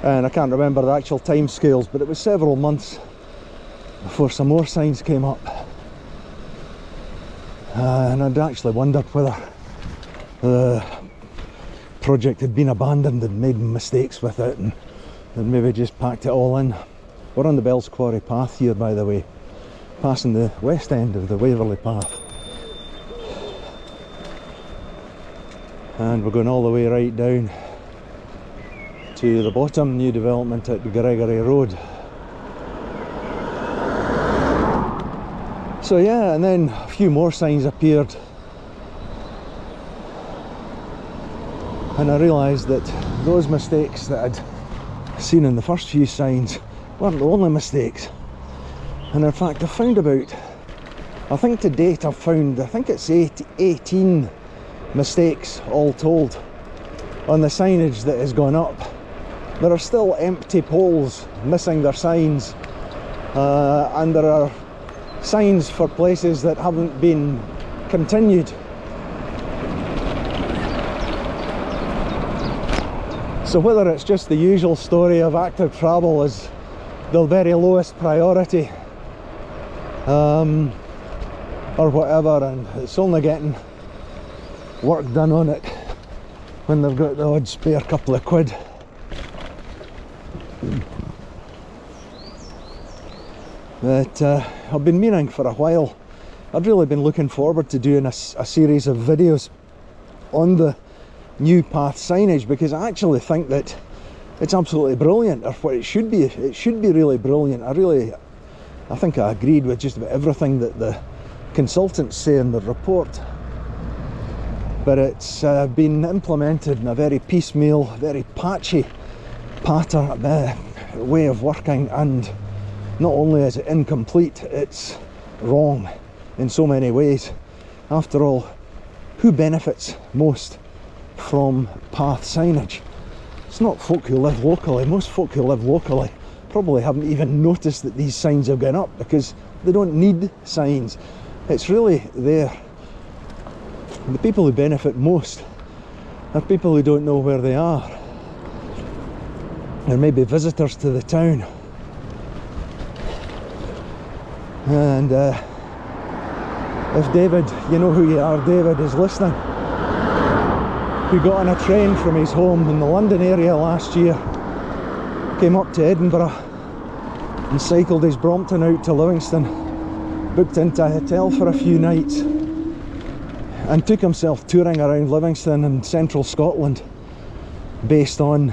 And I can't remember the actual time scales, but it was several months before some more signs came up. And I'd actually wondered whether the project had been abandoned and made mistakes with it, and maybe just packed it all in. We're on the Bells Quarry path here, by the way, passing the west end of the Waverley path. And we're going all the way right down to the bottom, new development at Gregory Road. So yeah, and then a few more signs appeared, and I realised that those mistakes that I'd seen in the first few signs weren't the only mistakes. And in fact, I found about, I think to date I've found, I think it's 18 mistakes all told on the signage that has gone up. There are still empty poles missing their signs, and there are signs for places that haven't been continued. So whether it's just the usual story of active travel as the very lowest priority, or whatever, and it's only getting work done on it when they've got the odd spare couple of quid. But I've been meaning for a while, I'd really been looking forward to doing a series of videos on the new path signage, because I actually think that it's absolutely brilliant, or what it should be really brilliant. I think I agreed with just about everything that the consultants say in the report, but it's been implemented in a very piecemeal, very patchy pattern way of working, and not only is it incomplete, it's wrong in so many ways. After all, who benefits most from path signage? It's not folk who live locally. Most folk who live locally probably haven't even noticed that these signs have gone up, because they don't need signs. It's really there. The people who benefit most are people who don't know where they are, and maybe visitors to the town. And if David, you know who you are, David is listening, who got on a train from his home in the London area last year, came up to Edinburgh and cycled his Brompton out to Livingston, booked into a hotel for a few nights, and took himself touring around Livingston and central Scotland based on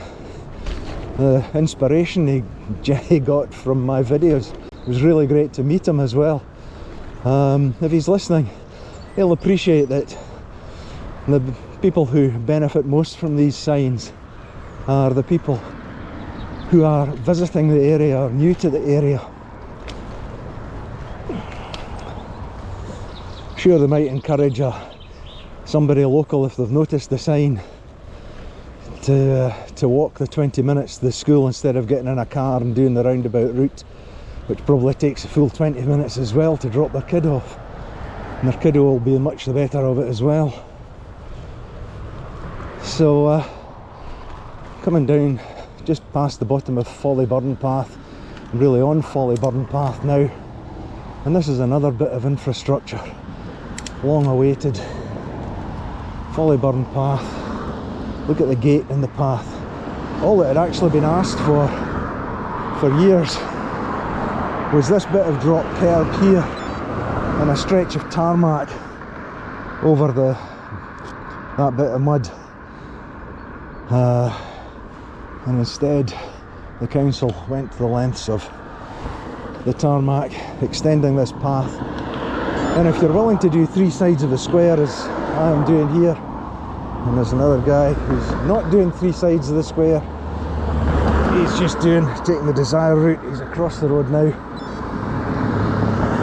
the inspiration he got from my videos. It was really great to meet him as well. If he's listening, he'll appreciate that the people who benefit most from these signs are the people who are visiting the area or new to the area. Sure, they might encourage somebody local, if they've noticed the sign, to walk the 20 minutes to the school instead of getting in a car and doing the roundabout route, which probably takes a full 20 minutes as well to drop their kid off, and their kiddo will be much the better of it as well. So coming down just past the bottom of Folly Burn Path, I'm really on Folly Burn Path now, and this is another bit of infrastructure, long awaited. Folly Burn Path, look at the gate in the path. All that had actually been asked for years was this bit of drop curb here and a stretch of tarmac over that bit of mud. And instead the council went to the lengths of the tarmac, extending this path. And if you're willing to do three sides of the square, as I am doing here, and there's another guy who's not doing three sides of the square, he's just taking the desired route. He's across the road now.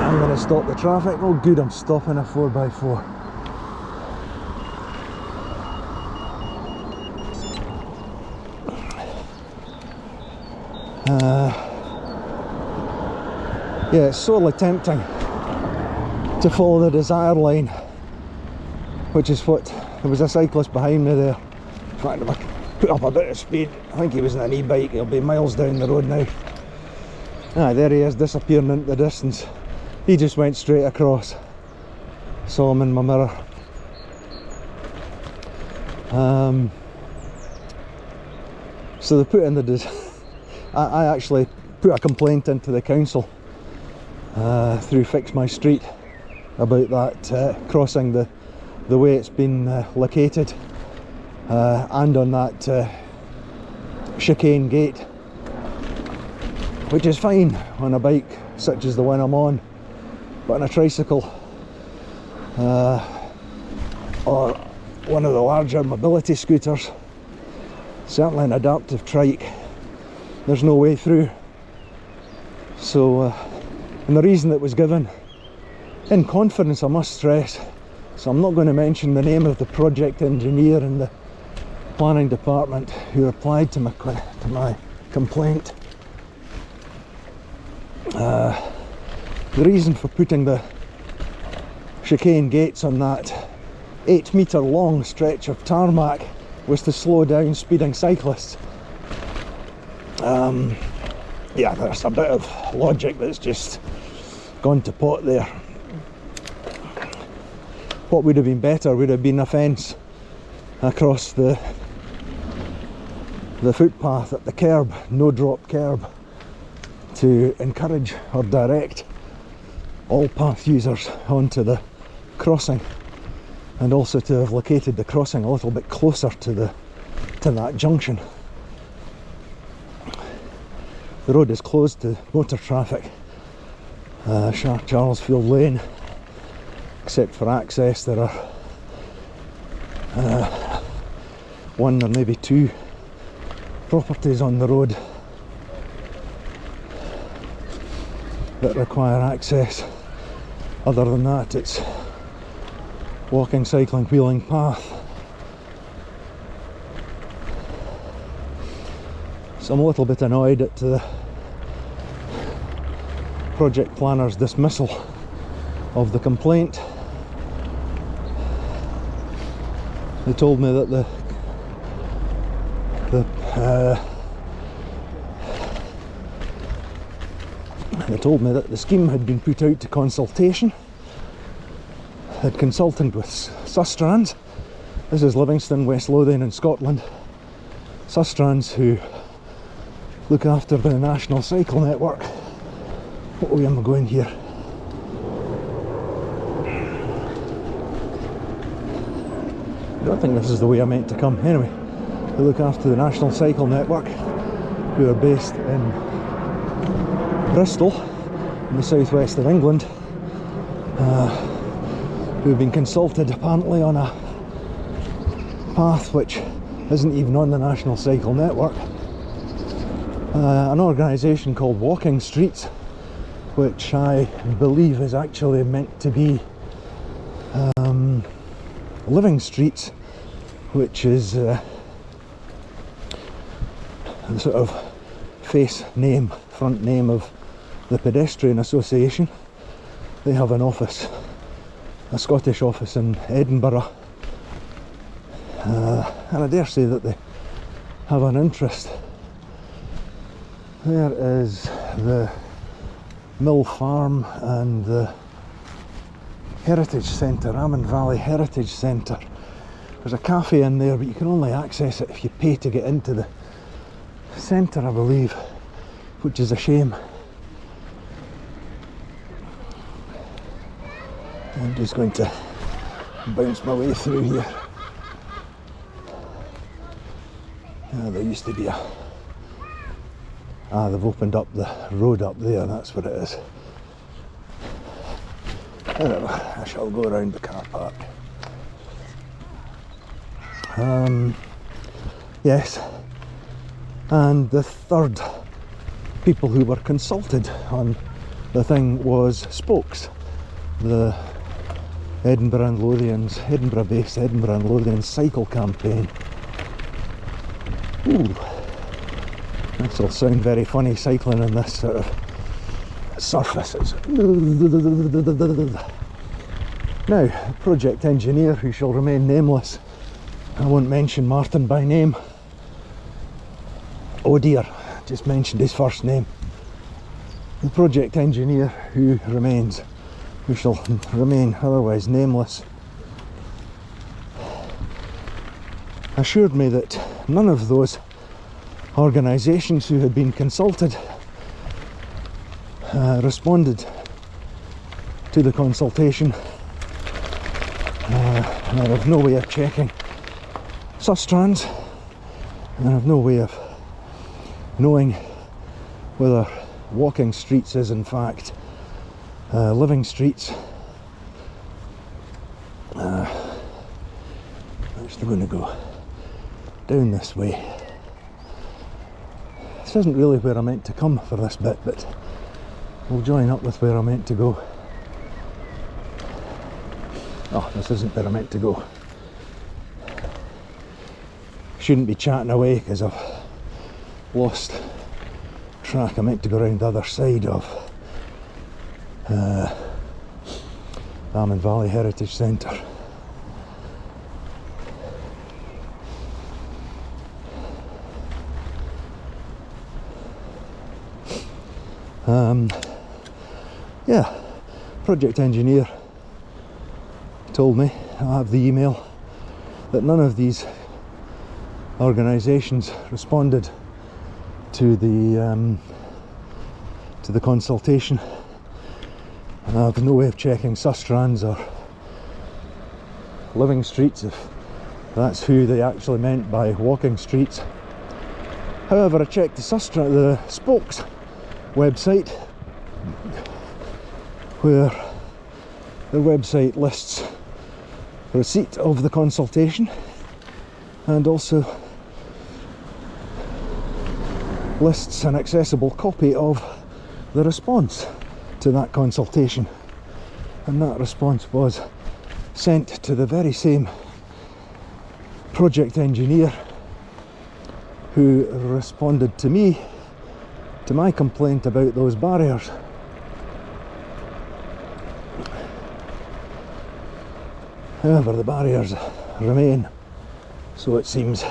I'm going to stop the traffic. Oh good, I'm stopping a 4x4. Yeah, it's sorely tempting to follow the desired line, which is what, there was a cyclist behind me there fact, if I put up a bit of speed, I think he was in an e-bike, he'll be miles down the road now. Ah, there he is, disappearing into the distance. He just went straight across. Saw him in my mirror. So they put in the... I actually put a complaint into the council through Fix My Street about that crossing the way it's been located, and on that chicane gate, which is fine on a bike such as the one I'm on, but on a tricycle or one of the larger mobility scooters, certainly an adaptive trike, there's no way through. So and the reason that was given, in confidence I must stress, so I'm not going to mention the name of the project engineer in the planning department who replied to my complaint. The reason for putting the chicane gates on that 8 metre long stretch of tarmac was to slow down speeding cyclists. Yeah, there's a bit of logic that's just gone to pot there. What would have been better would have been a fence across the footpath at the curb, no drop curb, to encourage or direct all path users onto the crossing, and also to have located the crossing a little bit closer to that junction. The road is closed to motor traffic, Charlesfield Lane, except for access. There are one or maybe two properties on the road that require access. Other than that, it's walking, cycling, wheeling path. So I'm a little bit annoyed at the project planner's dismissal of the complaint. They told me that the scheme had been put out to consultation. Had consulted with Sustrans. This is Livingston, West Lothian in Scotland. Sustrans, who look after the National Cycle Network. What way am I going here? I don't think this is the way I meant to come. Anyway, they look after the National Cycle Network, who are based in Bristol, in the southwest of England, who have been consulted apparently on a path which isn't even on the National Cycle Network. An organisation called Walking Streets, which I believe is actually meant to be Living Streets, which is the sort of front name of the Pedestrian Association. They have an office, a Scottish office in Edinburgh, and I dare say that they have an interest. There is the Mill Farm and the Heritage Centre, Raman Valley Heritage Centre. There's a cafe in there, but you can only access it if you pay to get into the centre, I believe, which is a shame. I'm just going to bounce my way through here. There used to be they've opened up the road up there, that's what it is. Anyway, I shall go around the car park. Yes, and the third people who were consulted on the thing was Spokes, the Edinburgh-based Edinburgh and Lothian cycle campaign. Ooh, this will sound very funny cycling on this sort of surface. Now, project engineer, who shall remain nameless, I won't mention Martin by name. Oh dear, just mentioned his first name. The project engineer who shall remain otherwise nameless, assured me that none of those organisations who had been consulted responded to the consultation, and I have no way of checking sustrands, and I have no way of knowing whether walking streets is in fact living streets. I'm actually going to go down this way. This isn't really where I meant to come for this bit, but we'll join up with where I meant to go. Oh, this isn't where I meant to go. Shouldn't be chatting away because I've lost track. I meant to go around the other side of Armand Valley Heritage Centre. Yeah, project engineer told me, I have the email, that none of these organisations responded to the consultation. I have no way of checking sustrans or living streets, if that's who they actually meant by walking streets. However, I checked the Spokes website, where their website lists receipt of the consultation and also lists an accessible copy of the response to that consultation, and that response was sent to the very same project engineer who responded to me, to my complaint about those barriers. However, the barriers remain, so it seems.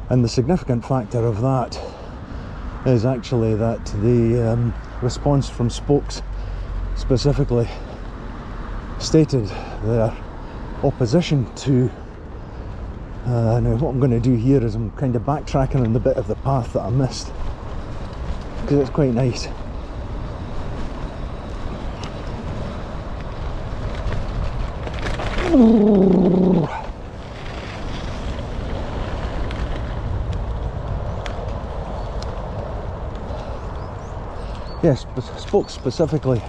And the significant factor of that is actually that the response from Spokes specifically stated their opposition to now what I'm going to do here is I'm kind of backtracking on the bit of the path that I missed, because it's quite nice. Yes, Spokes specifically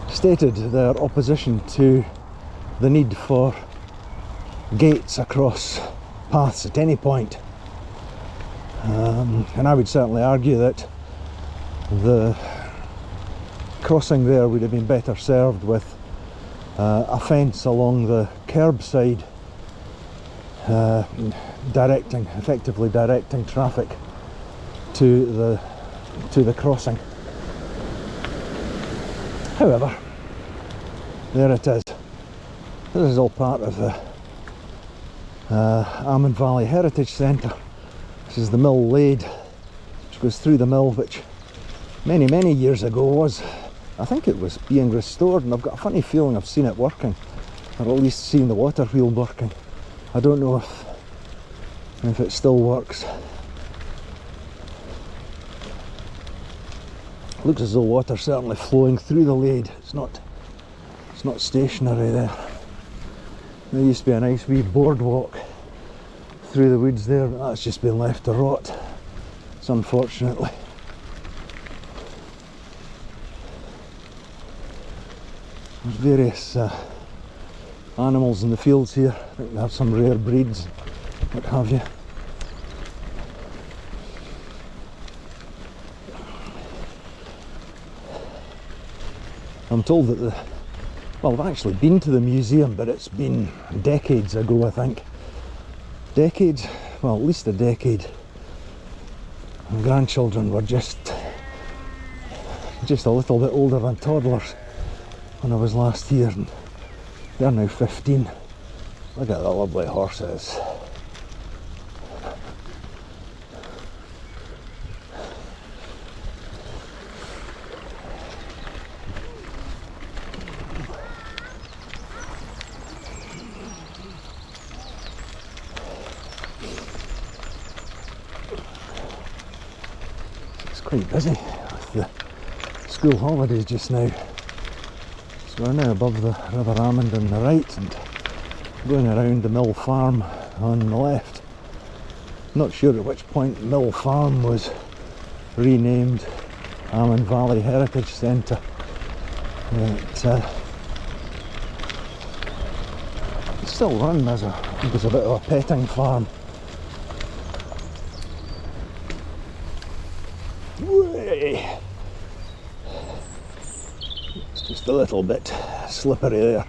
stated their opposition to the need for gates across paths at any point, and I would certainly argue that the crossing there would have been better served with a fence along the curb side, effectively directing traffic to the crossing. However, there it is. This is all part of the Armand Valley Heritage Centre. This is the Mill Lade, which goes through the mill, which many years ago was, I think it was being restored, and I've got a funny feeling I've seen it working, or at least seen the water wheel working. I don't know if it still works. Looks as though water's certainly flowing through the lade. It's not stationary there. There used to be a nice wee boardwalk through the woods there, but that's just been left to rot. It's unfortunately. There's various animals in the fields here. I think they have some rare breeds, what have you. I'm told that I've actually been to the museum, but it's been decades ago, I think. Decades? Well, at least a decade. My grandchildren were just a little bit older than toddlers when I was last here, and they're now 15. Look at the lovely horses. It's quite busy with the school holidays just now. So we're now above the River Amond on the right and going around the Mill Farm on the left. Not sure at which point Mill Farm was renamed Amond Valley Heritage Centre. It's still run as a bit of a petting farm. Whee! It's just a little bit slippery there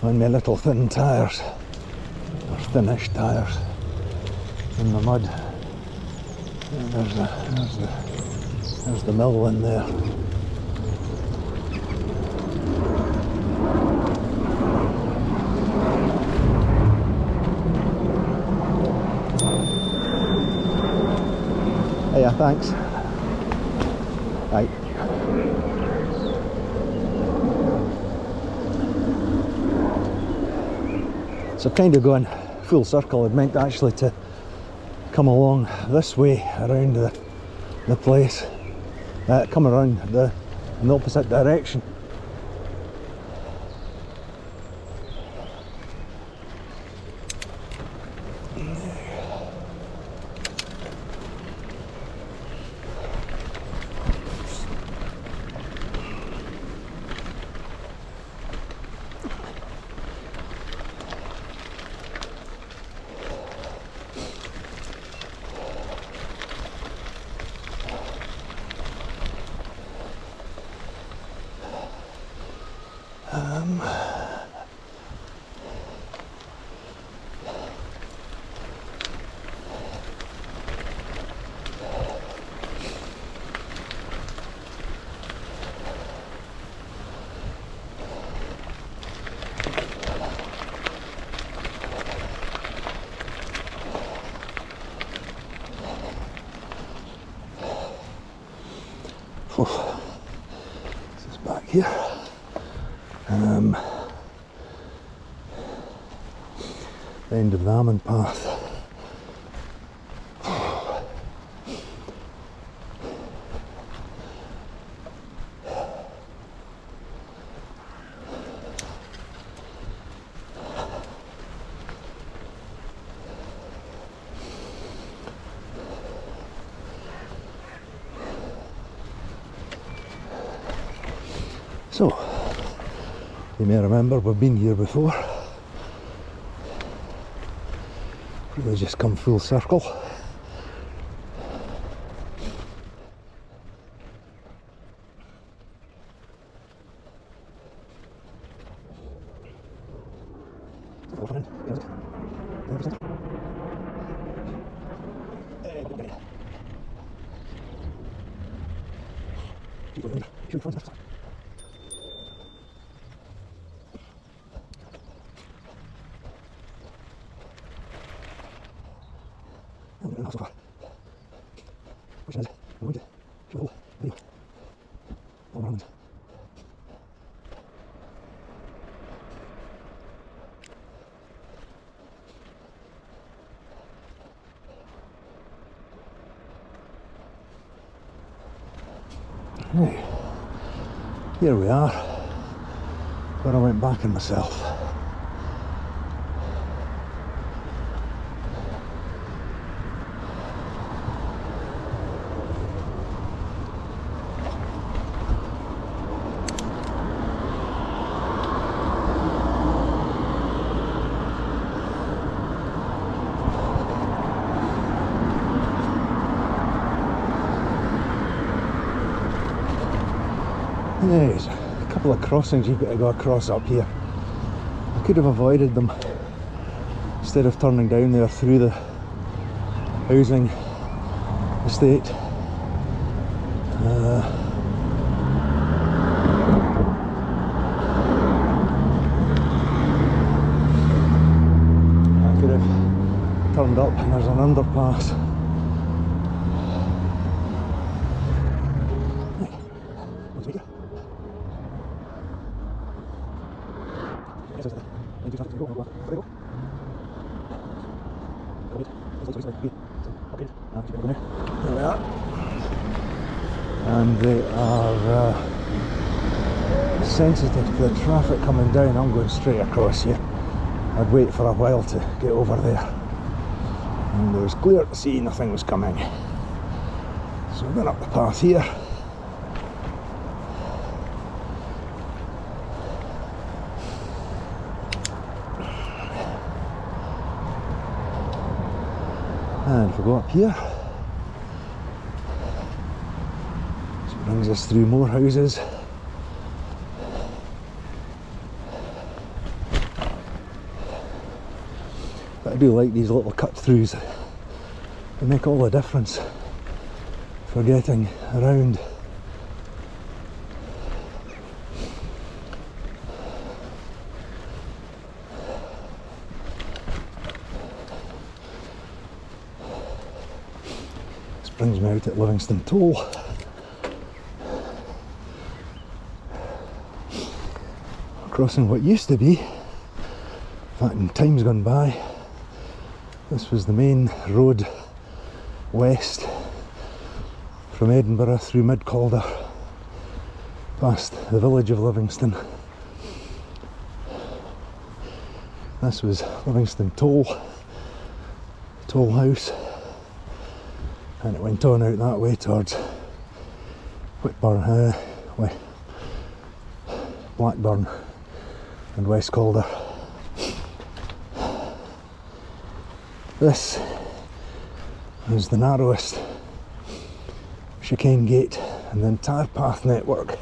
on my little thin tyres, or thinnish tyres, in the mud. And there's the mill in there. Yeah, thanks. Right. So kind of going full circle. I'd meant actually to come along this way around the place, come around in the opposite direction. This is back here. The end of the Amond path. So, you may remember we've been here before. Really just come full circle. Hey, here we are, where I went back in myself. There's a couple of crossings you've got to go across up here. I could have avoided them instead of turning down there through the housing estate. turned up and there's an underpass. There we are. And they are sensitive to the traffic coming down. I'm going straight across here. I'd wait for a while to get over there. And it was clear to see nothing was coming. So we're going up the path here. And if we go up here, this brings us through more houses. But I do like these little cut throughs. They make all the difference for getting around. This brings me out at Livingston Toll. Crossing what used to be, in fact in times gone by, this was the main road west from Edinburgh through Mid-Calder, past the village of Livingston. This was Livingston Toll House, and it went on out that way towards Whitburn, Blackburn and West Calder. This is the narrowest chicane gate in the entire path network.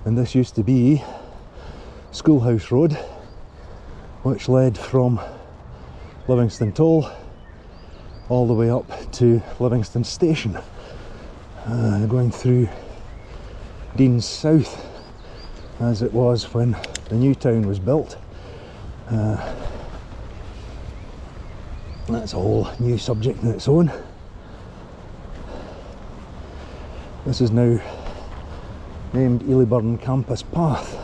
And this used to be Schoolhouse Road, which led from Livingston Toll all the way up to Livingston Station, going through Dean's South, as it was when the new town was built. That's a whole new subject in its own. This is now named Elyburn Campus Path,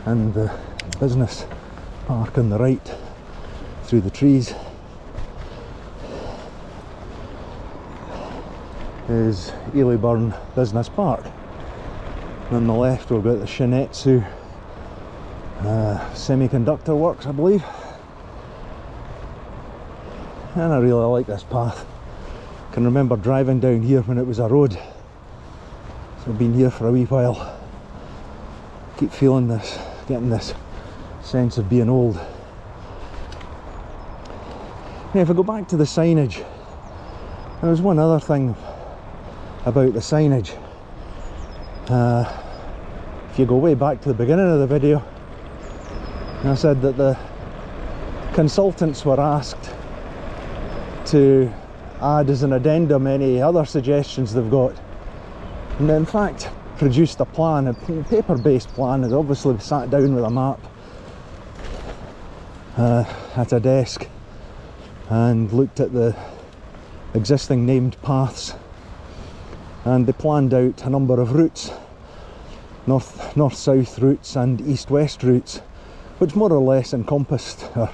and the business park on the right through the trees is Elyburn Business Park. And on the left we've got the Shinetsu semiconductor works, I believe. And I really like this path. I can remember driving down here when it was a road, so I've been here for a wee while. Keep feeling this, getting this sense of being old. Now if I go back to the signage, there was one other thing about the signage. If you go way back to the beginning of the video, I said that the consultants were asked to add as an addendum any other suggestions they've got, and they in fact produced a plan, a paper-based plan. They obviously sat down with a map at a desk and looked at the existing named paths, and they planned out a number of routes, north-south routes and east-west routes, which more or less encompassed or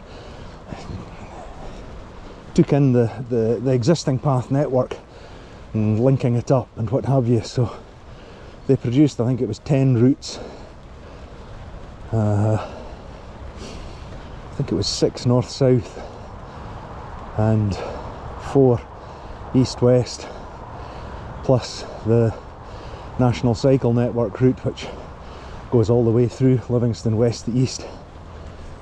took in the existing path network and linking it up and what have you. So they produced, I think it was 10 routes. I think it was 6 north-south and 4 east-west, plus the National Cycle Network route, which goes all the way through Livingston west to east,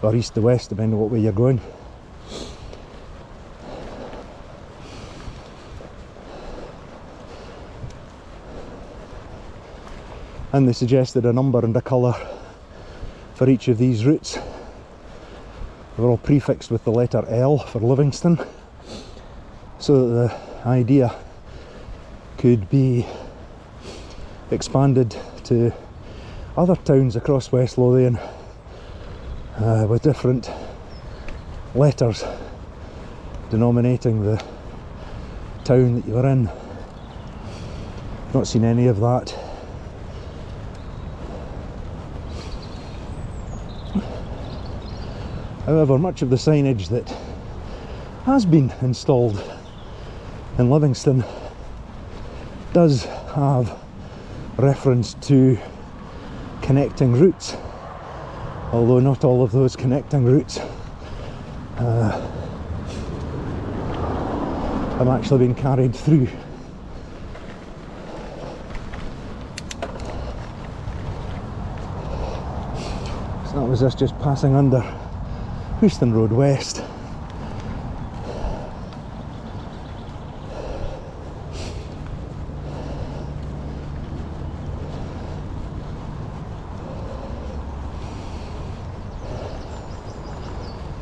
or east to west, depending on what way you're going. And they suggested a number and a colour for each of these routes. They were all prefixed with the letter L for Livingston, so that the idea could be expanded to other towns across West Lothian with different letters denominating the town that you were in. Not seen any of that. However, much of the signage that has been installed in Livingston does have reference to connecting routes, although not all of those connecting routes have actually been carried through. So that was us just passing under Houston Road West.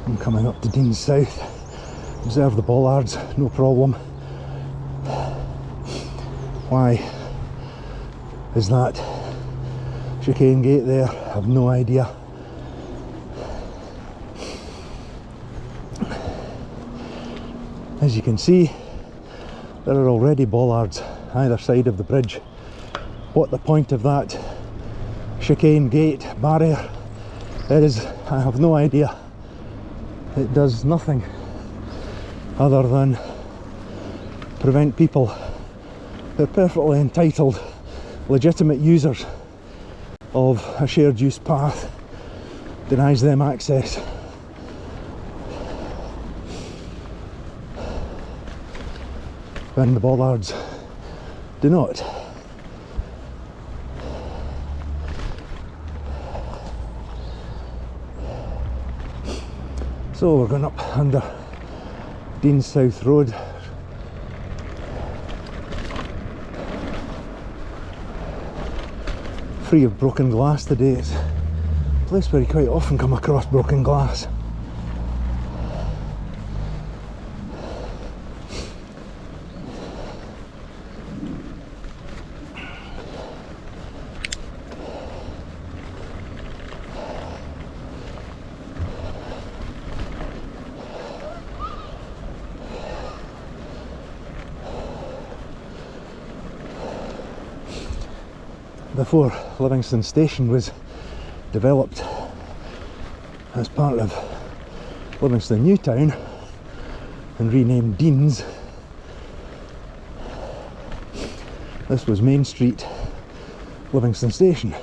I'm coming up to Dean's South. Observe the bollards, no problem. Why is that chicane gate there? I've no idea. As you can see, there are already bollards either side of the bridge. What the point of that chicane gate barrier is, I have no idea. It does nothing other than prevent people who are perfectly entitled, legitimate users of a shared use path, denies them access. When the bollards do not. So we're going up under Dean's South Road. Free of broken glass today. It's a place where you quite often come across broken glass. Before Livingston Station was developed as part of Livingston Newtown and renamed Dean's, this was Main Street, Livingston Station.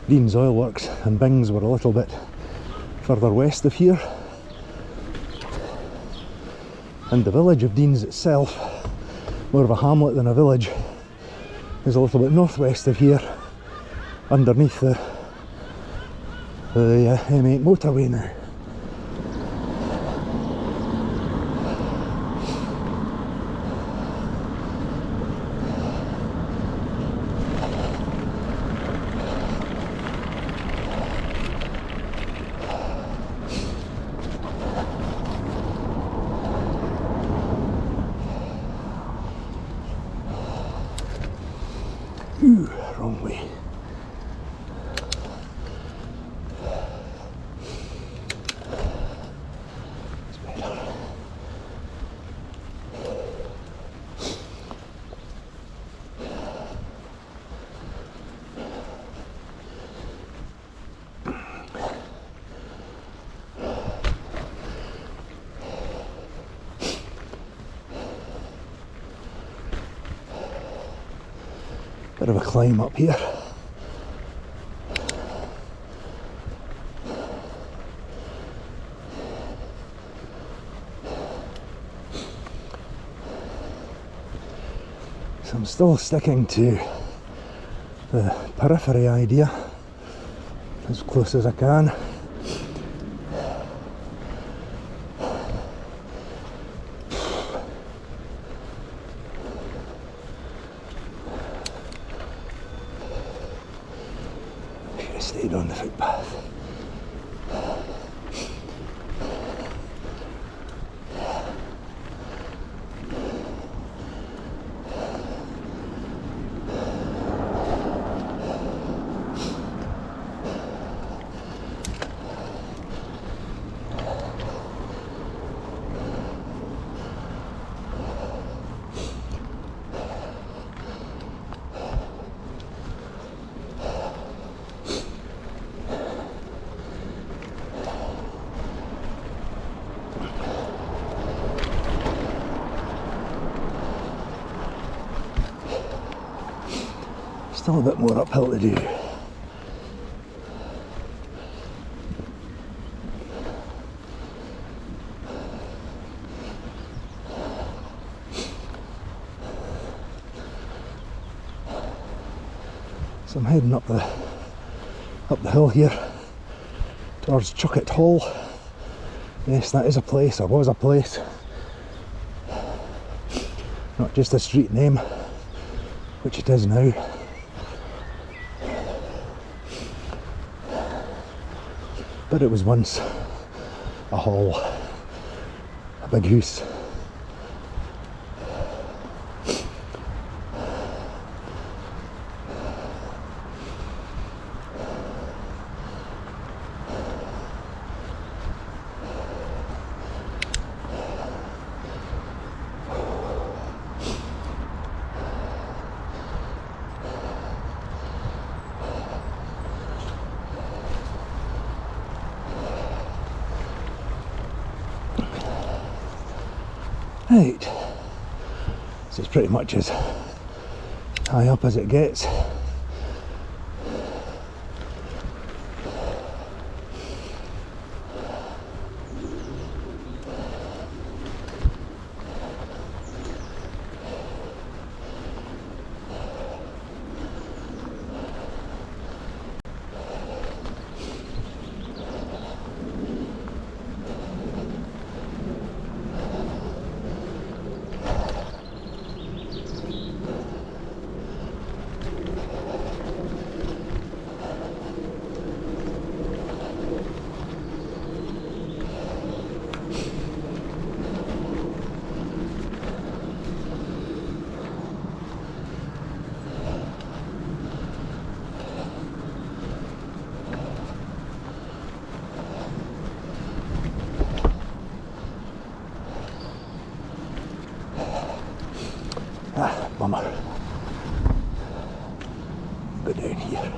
Dean's Oilworks and Bings were a little bit further west of here, and the village of Dean's itself, more of a hamlet than a village, is a little bit northwest of here, underneath the M8 motorway now. Ooh, wrong way. It's better. Bit of a climb up here. So I'm still sticking to the periphery idea as close as I can. Stayed on the footpath. Still a bit more uphill to do. So I'm heading up the hill here towards Chuckett Hall. Yes, that is a place, or was a place. Not just a street name, which it is now. But it was once a hall, a big house. Right, so it's pretty much as high up as it gets. Bummer. Go down here.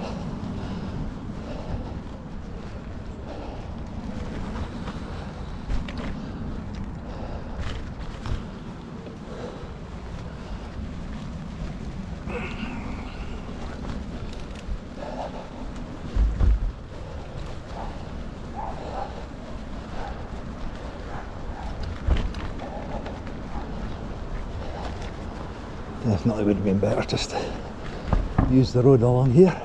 Definitely would have been better just to use the road along here.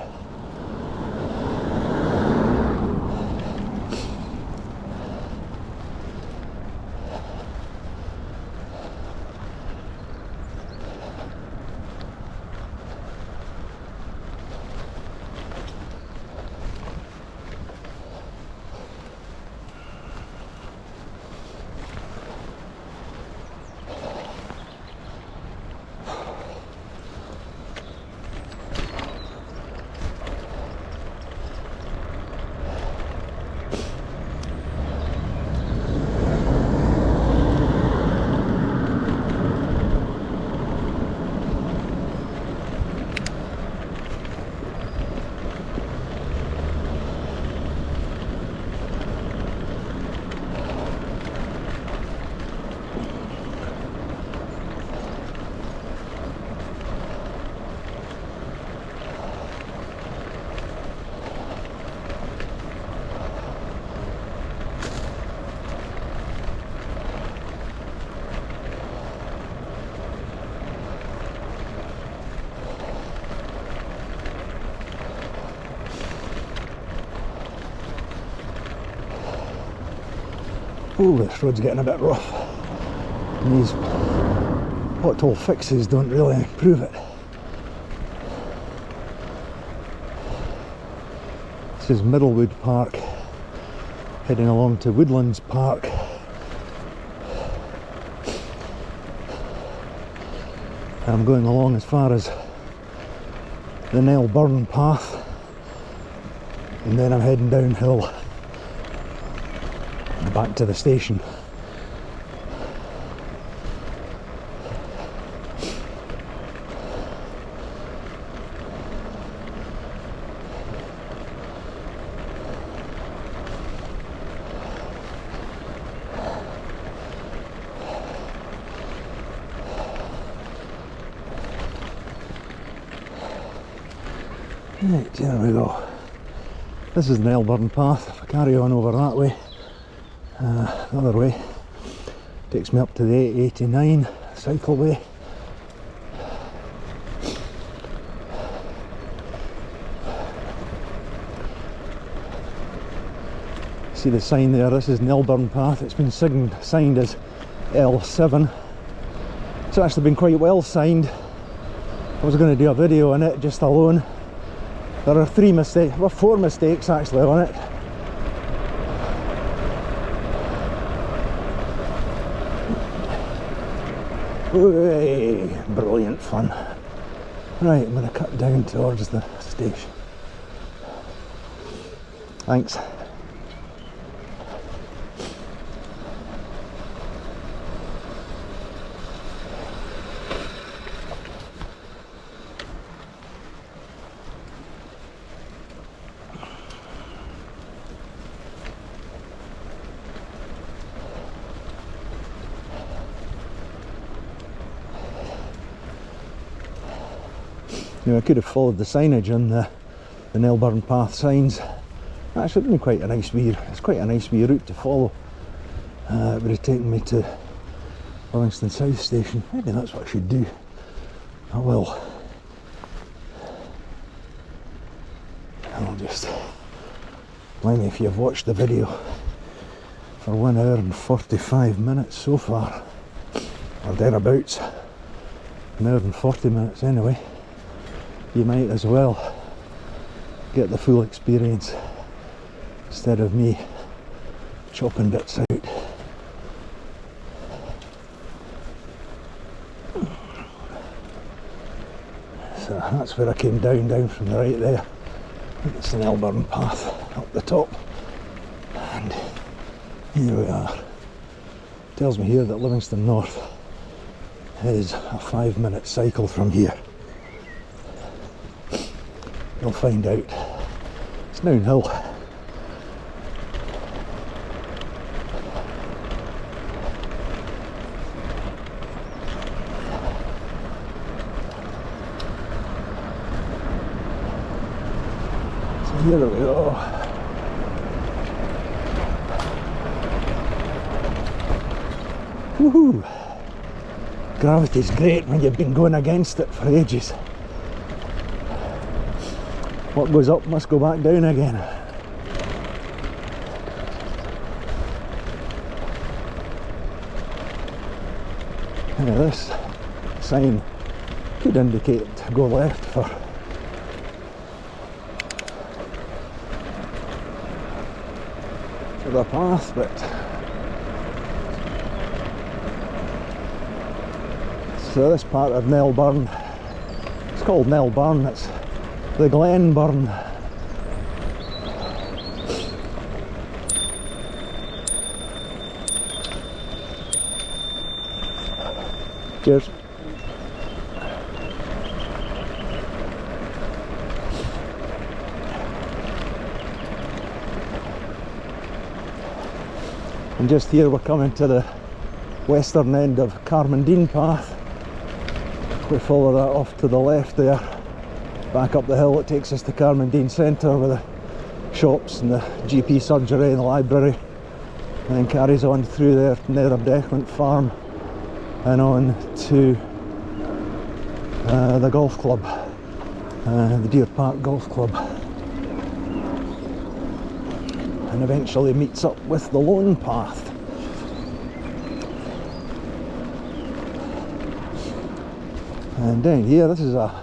Oh, this road's getting a bit rough. And these pothole fixes don't really improve it. This is Middlewood Park, heading along to Woodlands Park. And I'm going along as far as the Nellburn path, and then I'm heading downhill back to the station. Right, here we go. This is the Melbourne path. If I carry on over that way, the other way, takes me up to the 889 cycleway. See the sign there, this is Melbourne path. It's been signed as L7. It's actually been quite well signed. I was going to do a video on it just alone. There are 4 mistakes actually on it. Hooray! Brilliant fun. Right, I'm going to cut down towards the station. Thanks. You know, I could have followed the signage on the Melbourne path signs. Actually, it'd been quite a nice wee. It's quite a nice wee route to follow. It would have taken me to Livingston South Station. Maybe that's what I should do. I will. I'll just blame me if you've watched the video for 1 hour and 45 minutes so far, or thereabouts. 1 hour and 40 minutes anyway. You might as well get the full experience instead of me chopping bits out. So that's where I came down from the right there. It's the Melbourne path up the top, and here we are. Tells me here that Livingston North is a 5-minute cycle from here. You'll find out. It's downhill. So here we go. Woohoo! Gravity's great when you've been going against it for ages. What goes up must go back down again. Now this sign could indicate to go left for the path, but so this part of Melbourne, it's called Melbourne, it's the Glenburn. Cheers. And just here we're coming to the western end of Carmondine Path. We follow that off to the left there. Back up the hill, it takes us to Carmondine Centre with the shops and the GP surgery and the library, and then carries on through there to Nether Farm and on to the golf club, the Deer Park Golf Club, and eventually meets up with the Lone Path. And down here, this is a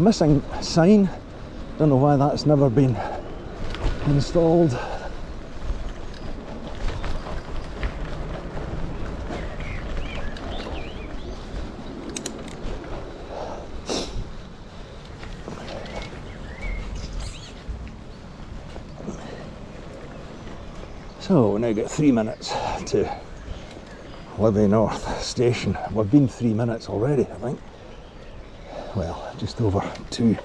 missing sign. Don't know why that's never been installed. So we now get 3 minutes to Livy North Station. We've been 3 minutes already, I think. Well, just over 2.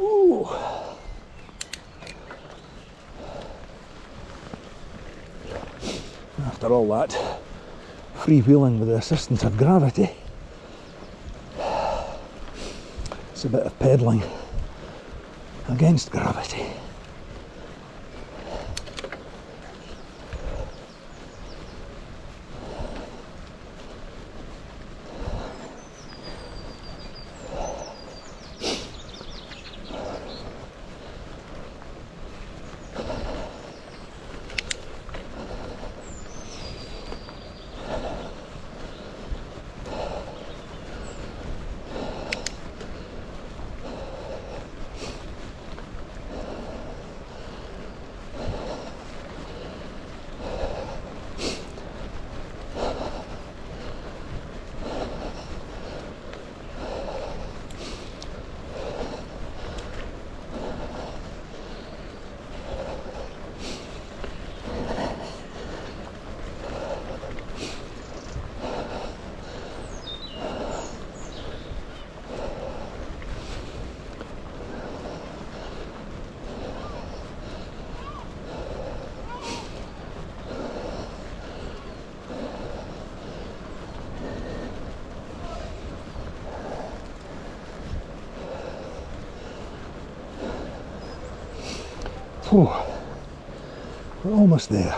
Ooh. After all that freewheeling with the assistance of gravity, it's a bit of pedalling against gravity. Oh, we're almost there.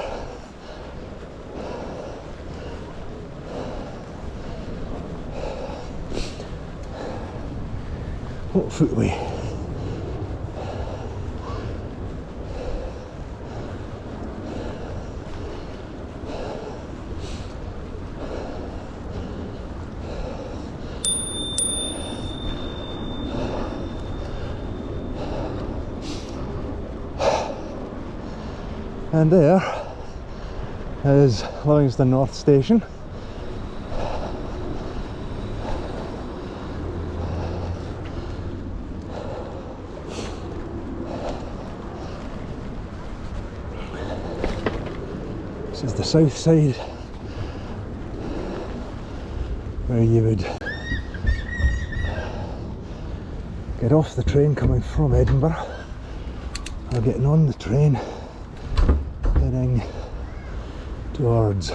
What footway? And there is Livingston North Station. This is the south side, where you would get off the train coming from Edinburgh, or getting on the train heading towards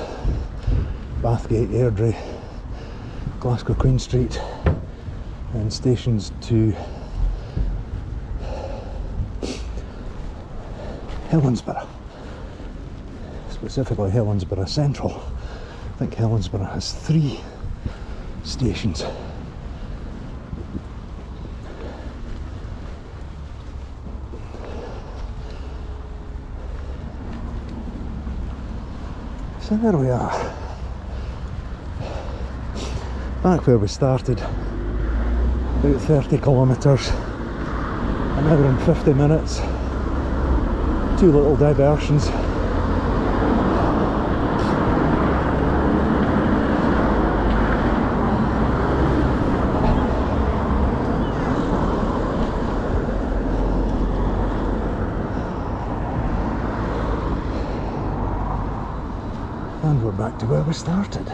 Bathgate, Airdrie, Glasgow Queen Street, and stations to Helensburgh, specifically Helensburgh Central. I think Helensburgh has 3 stations. So there we are, back where we started, about 30 kilometres, an hour and 50 minutes, 2 little diversions. And we're back to where we started.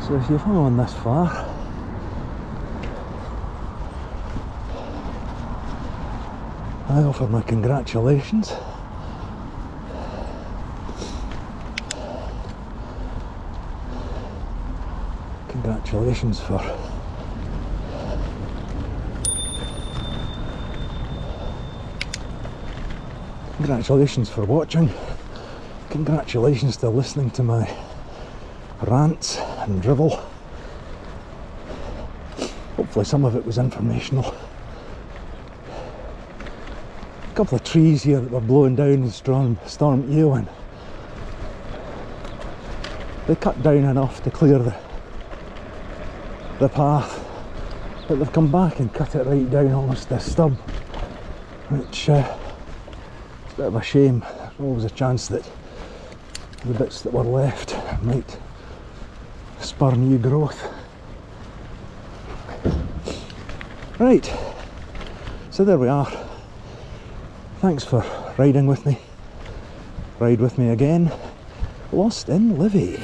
So if you've hung on this far, I offer my congratulations. Congratulations for watching. Congratulations to listening to my rants and drivel. Hopefully some of it was informational. A couple of trees here that were blowing down in Storm Eowyn. They cut down enough to clear the path, but they've come back and cut it right down almost to a stub, which is a bit of a shame. There's always a chance that the bits that were left might spur new growth. Right, so there we are. Thanks for riding with me. Ride with me again. Lost in Livy.